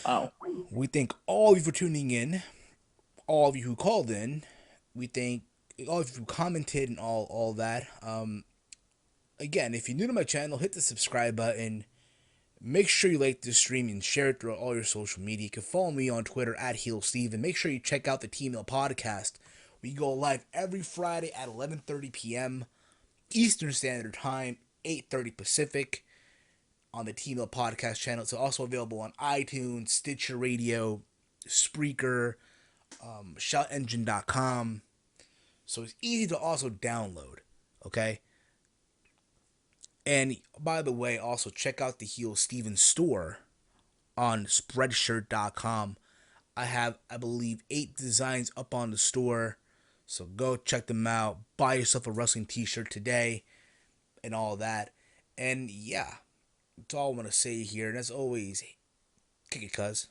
Wow. We thank all of you for tuning in. All of you who called in. We thank all of you who commented and all that. Again, if you're new to my channel, hit the subscribe button. Make sure you like this stream and share it through all your social media. You can follow me on Twitter at HEELSTEVEN. Make sure you check out the T-Mail podcast. We go live every Friday at 11:30 p.m. Eastern Standard Time, 8:30 Pacific on the T-Mail podcast channel. It's also available on iTunes, Stitcher Radio, Spreaker, ShoutEngine.com. So it's easy to also download, okay? And by the way, also check out the Heel Steven store on Spreadshirt.com. I have, I believe, 8 designs up on the store. So go check them out. Buy yourself a wrestling t-shirt today and all that. And yeah, that's all I want to say here. And as always, kick it, cuz.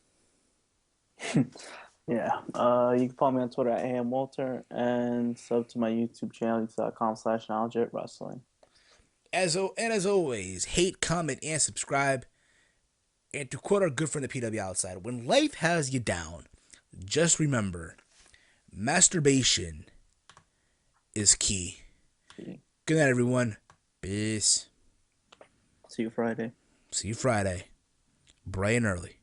Yeah. You can follow me on Twitter at AMWalter and sub to my YouTube channel, youtube.com/NonLegitWrestling. As always, hate, comment, and subscribe. And to quote our good friend the PW Outsider, when life has you down, just remember, masturbation is key. Good night, everyone. Peace. See you Friday. See you Friday. Bright and early.